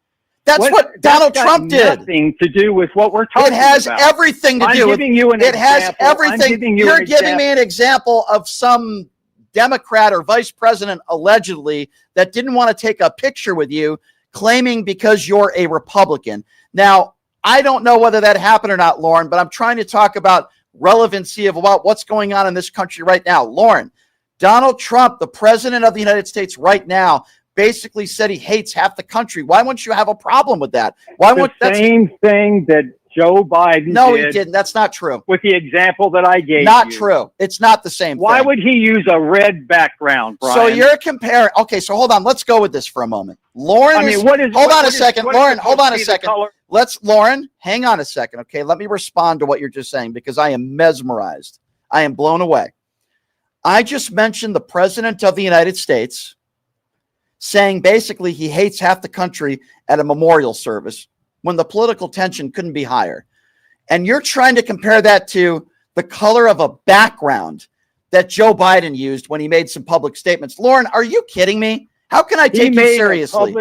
That's what Donald Trump did. Nothing to do with what we're talking about. It has everything to do with. It has everything. You're giving me an example of some Democrat or vice president allegedly that didn't want to take a picture with you, claiming because you're a Republican. Now, I don't know whether that happened or not, Lauren, but I'm trying to talk about relevancy of about what's going on in this country right now. Lauren, Donald Trump, the president of the United States right now, basically said he hates half the country. Why wouldn't you have a problem with that? Why won't the same thing that Joe Biden No, did he didn't. That's not true. with the example that I gave Not you. true. It's not the same Why thing. would he use a red background, Brian? So you're comparing. Okay, so hold on. Let's go with this for a moment. Lauren, I mean, what is? hold what- on a what is- second. what is Lauren, hold supposed on to a be the second. color? Lauren, hang on a second. Okay, let me respond to what you're just saying because I am mesmerized. I am blown away. I just mentioned the president of the United States saying basically he hates half the country at a memorial service when the political tension couldn't be higher. And you're trying to compare that to the color of a background that Joe Biden used when he made some public statements. Lauren, are you kidding me? How can I take you seriously?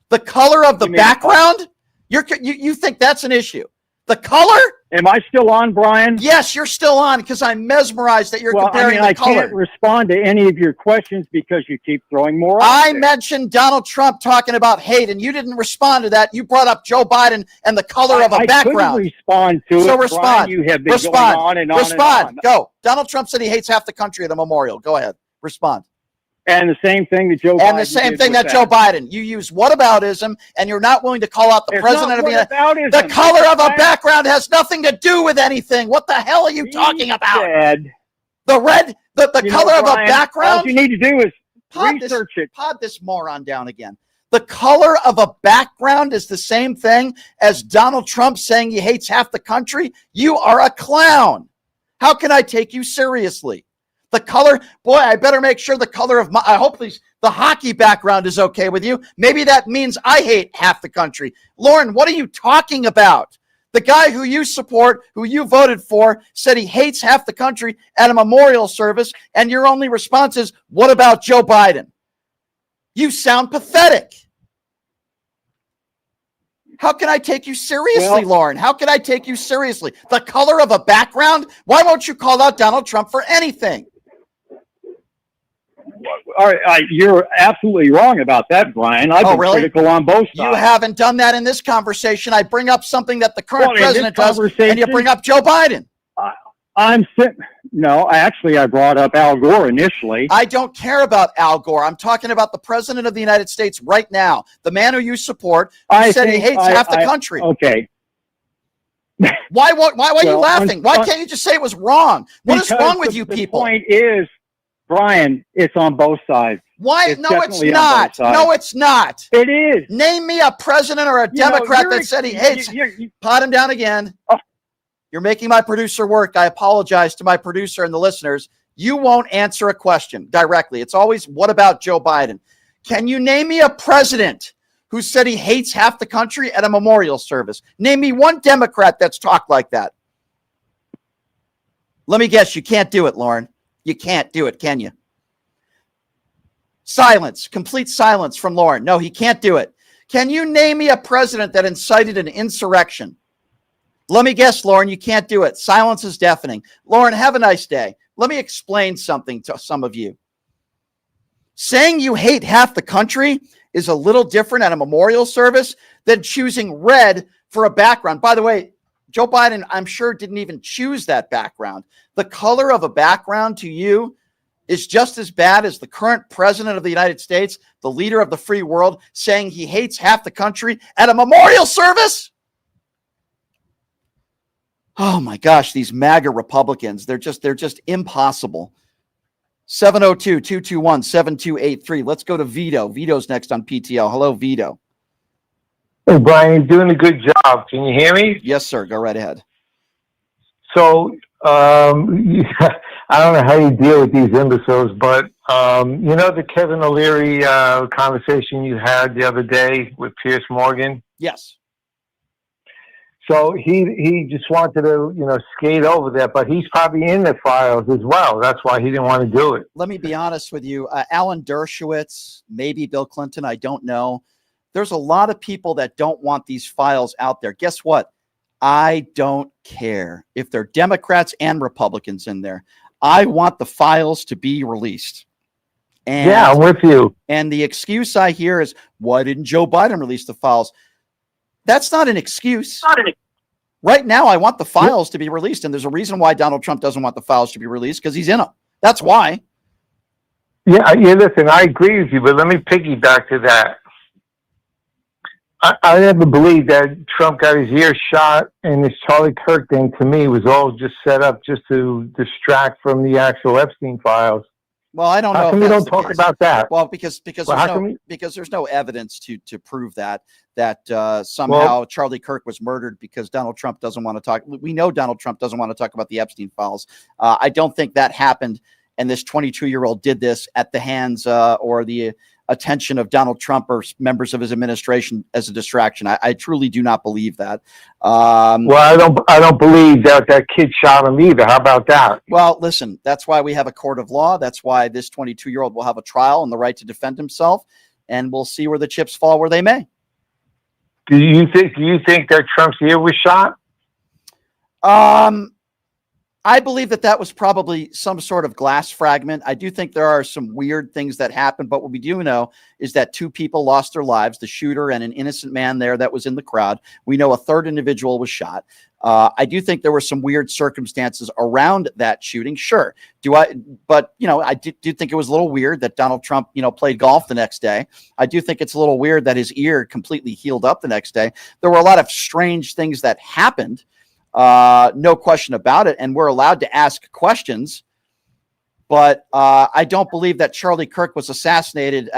The color of the background? You think that's an issue? The color? Am I still on, Brian? Yes, you're still on because I'm mesmerized that you're comparing the color. I can't respond to any of your questions because you keep throwing more out I there. mentioned Donald Trump talking about hate, and you didn't respond to that. You brought up Joe Biden and the color of a background. I couldn't respond to So it, respond. Brian. You have been Respond. going on and on Respond. and on. Go. Donald Trump said he hates half the country at a memorial. Go ahead. Respond. And the same thing that Joe Biden And the same did thing with that Joe Biden. You use whataboutism, and you're not willing to call out the It's president not of the United whataboutism. The color of a Brian- background has nothing to do with anything. What the hell are you talking about? said- The red, the You know, color of a Brian, background? all you need to do is Pod research it. Pod this moron down again. The color of a background is the same thing as Donald Trump saying he hates half the country. You are a clown. How can I take you seriously? The color, boy, I better make sure the color of I hope the hockey background is okay with you. Maybe that means I hate half the country. Lauren, what are you talking about? The guy who you support, who you voted for, said he hates half the country at a memorial service, and your only response is, what about Joe Biden? You sound pathetic. How can I take you seriously, Lauren? How can I take you seriously? The color of a background? Why won't you call out Donald Trump for anything? All right, you're absolutely wrong about that, Brian. I've been critical on both sides. You haven't done that in this conversation. I bring up something that the current president does, and you bring up Joe Biden. No, I brought up Al Gore initially. I don't care about Al Gore. I'm talking about the president of the United States right now, the man who you support, who said he hates half the country. Okay. Why are you laughing? Why can't you just say it was wrong? What is wrong with you people? The point is, Brian, it's on both sides. Why? It's No, it's definitely on not. both sides. No, it's not. It is. Name me a president or a Democrat that said he hates. Pot him down again. You're making my producer work. I apologize to my producer and the listeners. You won't answer a question directly. It's always, what about Joe Biden? Can you name me a president who said he hates half the country at a memorial service? Name me one Democrat that's talked like that. Let me guess, you can't do it, Lauren. You can't do it, can you? Silence, complete silence from Lauren. No, he can't do it. Can you name me a president that incited an insurrection? Let me guess, Lauren, you can't do it. Silence is deafening. Lauren, have a nice day. Let me explain something to some of you. Saying you hate half the country is a little different at a memorial service than choosing red for a background. By the way, Joe Biden, I'm sure, didn't even choose that background. The color of a background to you is just as bad as the current president of the United States, the leader of the free world, saying he hates half the country at a memorial service. Oh my gosh, these MAGA Republicans, they're just impossible. 702-221-7283. Let's go to Vito. Vito's next on PTL. Hello, Vito. Hey, Brian, doing a good job. Can you hear me? Yes, sir. Go right ahead. So, I don't know how you deal with these imbeciles, but you know the Kevin O'Leary conversation you had the other day with Piers Morgan? Yes. So he just wanted to, skate over that, but he's probably in the files as well. That's why he didn't want to do it. Let me be honest with you. Alan Dershowitz, maybe Bill Clinton, I don't know. There's a lot of people that don't want these files out there. Guess what? I don't care if they're Democrats and Republicans in there. I want the files to be released. And, yeah, I'm with you. And the excuse I hear is, why didn't Joe Biden release the files? That's not an excuse. Right now, I want the files to be released. And there's a reason why Donald Trump doesn't want the files to be released, because he's in them. That's why. Yeah, listen, I agree with you, but let me piggyback to that. I never believed that Trump got his ear shot, and this Charlie Kirk thing, to me, was all just set up just to distract from the actual Epstein files. Well, I don't know. How come we don't talk about that? Well, because there's no evidence to prove that somehow Charlie Kirk was murdered because Donald Trump doesn't want to talk. We know Donald Trump doesn't want to talk about the Epstein files. I don't think that happened, and this 22-year-old did this at the hands or the attention of Donald Trump or members of his administration as a distraction. I truly do not believe that. Well, I don't believe that kid shot him either. How about that? Well, listen, that's why we have a court of law. That's why this 22-year-old will have a trial and the right to defend himself, and we'll see where the chips fall where they may. Do you think that Trump's ear was shot? I believe that was probably some sort of glass fragment. I do think there are some weird things that happened, but what we do know is that 2 people lost their lives, the shooter and an innocent man there that was in the crowd. We know a third individual was shot. I do think there were some weird circumstances around that shooting. Sure. But I do think it was a little weird that Donald Trump, played golf the next day. I do think it's a little weird that his ear completely healed up the next day. There were a lot of strange things that happened. No question about it. And we're allowed to ask questions, but I don't believe that Charlie Kirk was assassinated,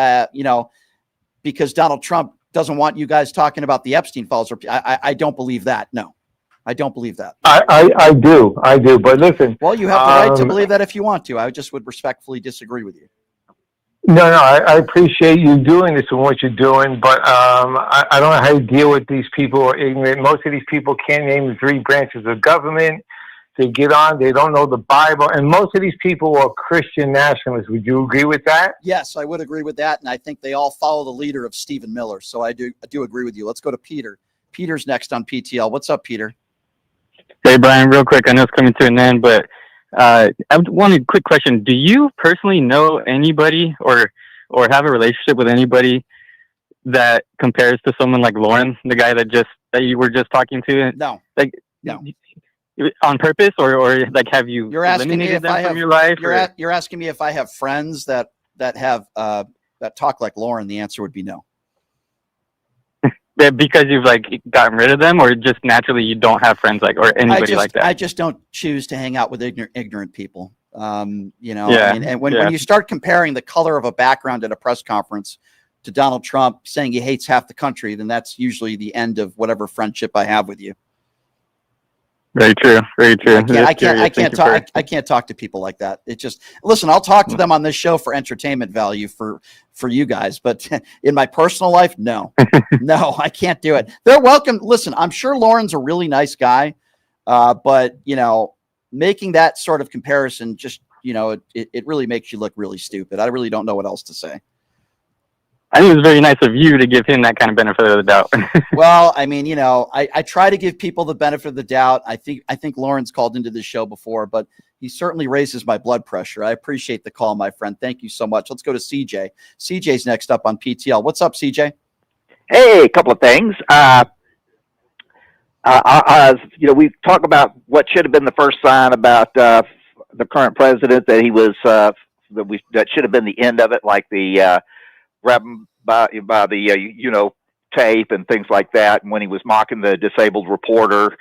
because Donald Trump doesn't want you guys talking about the Epstein files. I don't believe that. No, I don't believe that. I do. But listen. Well, you have the right to believe that if you want to. I just would respectfully disagree with you. No, I appreciate you doing this and what you're doing, but I don't know how you deal with these people who are ignorant. Most of these people can't name the 3 branches of government. They get on, they don't know the Bible, and most of these people are Christian nationalists. Would you agree with that? Yes, I would agree with that, and I think they all follow the leader of Stephen Miller, so I do agree with you. Let's go to Peter. Peter's next on PTL. What's up, Peter? Hey, Brian, real quick. I know it's coming to an end, but I wanted a quick question. Do you personally know anybody or have a relationship with anybody that compares to someone like Lauren, the guy that you were just talking to? No. No. On purpose, or like have you eliminated them from your life? You're asking me if I have friends that have that talk like Lauren. The answer would be no. Because you've gotten rid of them, or just naturally you don't have friends or anybody like that? I just don't choose to hang out with ignorant people. Yeah. And when you start comparing the color of a background at a press conference to Donald Trump saying he hates half the country, then that's usually the end of whatever friendship I have with you. Very true. Very true. I can't talk to people like that. It just, listen, I'll talk to them on this show for entertainment value for you guys, but in my personal life, no, I can't do it. They're welcome. Listen, I'm sure Lauren's a really nice guy. But making that sort of comparison, just, it really makes you look really stupid. I really don't know what else to say. I think it was very nice of you to give him that kind of benefit of the doubt. Well, I mean, I try to give people the benefit of the doubt. I think Lauren's called into this show before, but he certainly raises my blood pressure. I appreciate the call, my friend. Thank you so much. Let's go to CJ. CJ's next up on PTL. What's up, CJ? Hey, a couple of things. We talk about what should have been the first sign about the current president, that he was that should have been the end of it, like the grab him by the tape and things like that, and when he was mocking the disabled reporter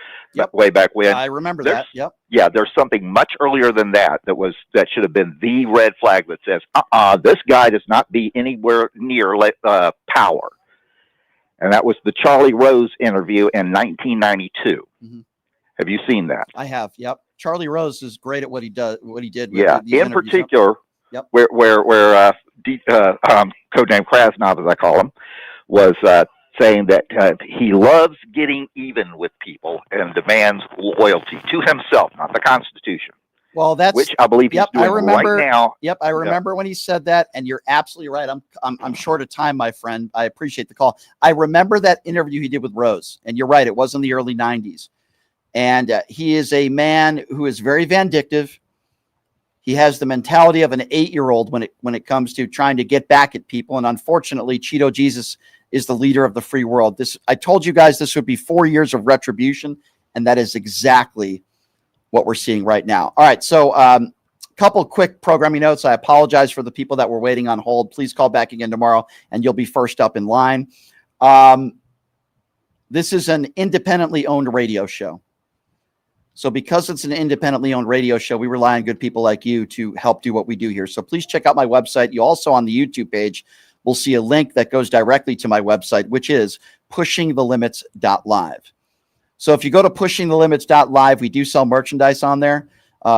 way back when. I remember that. Yep. Yeah, there's something much earlier than that that should have been the red flag that says, this guy does not be anywhere near power. And that was the Charlie Rose interview in 1992. Mm-hmm. Have you seen that? I have. Yep. Charlie Rose is great at what he did. Yeah. In particular, where codename Krasnov, as I call him, was saying that he loves getting even with people and demands loyalty to himself, not the Constitution. Well, that's which I believe he's doing right now. Yep, I remember when he said that, and you're absolutely right. I'm short of time, my friend. I appreciate the call. I remember that interview he did with Rose, and you're right. It was in the early '90s, and he is a man who is very vindictive. He has the mentality of an 8-year-old when it comes to trying to get back at people, and unfortunately, Cheeto Jesus is the leader of the free world. I told you guys this would be 4 years of retribution, and that is exactly what we're seeing right now. All right, so couple quick programming notes. I apologize for the people that were waiting on hold. Please call back again tomorrow, and you'll be first up in line. This is an independently owned radio show. So because it's an independently owned radio show, we rely on good people like you to help do what we do here. So please check out my website. You also, on the YouTube page, will see a link that goes directly to my website, which is pushingthelimits.live. So if you go to pushingthelimits.live, we do sell merchandise on there.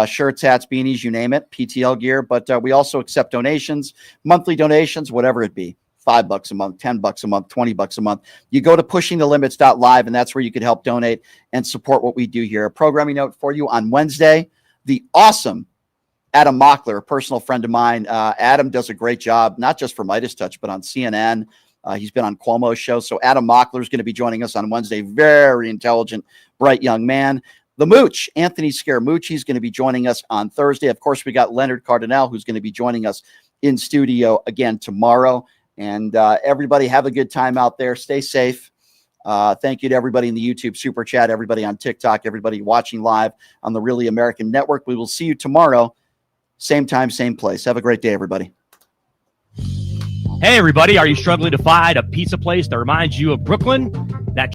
Shirts, hats, beanies, you name it, PTL gear. But we also accept donations, monthly donations, whatever it be. $5 a month, $10 a month, $20 a month. You go to pushingthelimits.live, and that's where you can help donate and support what we do here. A programming note for you on Wednesday, the awesome Adam Mockler, a personal friend of mine. Adam does a great job, not just for Midas Touch, but on CNN. He's been on Cuomo's show. So Adam Mockler is going to be joining us on Wednesday. Very intelligent, bright young man. The Mooch, Anthony Scaramucci, is going to be joining us on Thursday. Of course, we got Leonard Cardinale, who's going to be joining us in studio again tomorrow. And everybody have a good time out there. Stay safe. Thank you to everybody in the YouTube Super Chat, everybody on TikTok, everybody watching live on the Really American Network. We will see you tomorrow. Same time, same place. Have a great day, everybody. Hey, everybody. Are you struggling to find a pizza place that reminds you of Brooklyn? That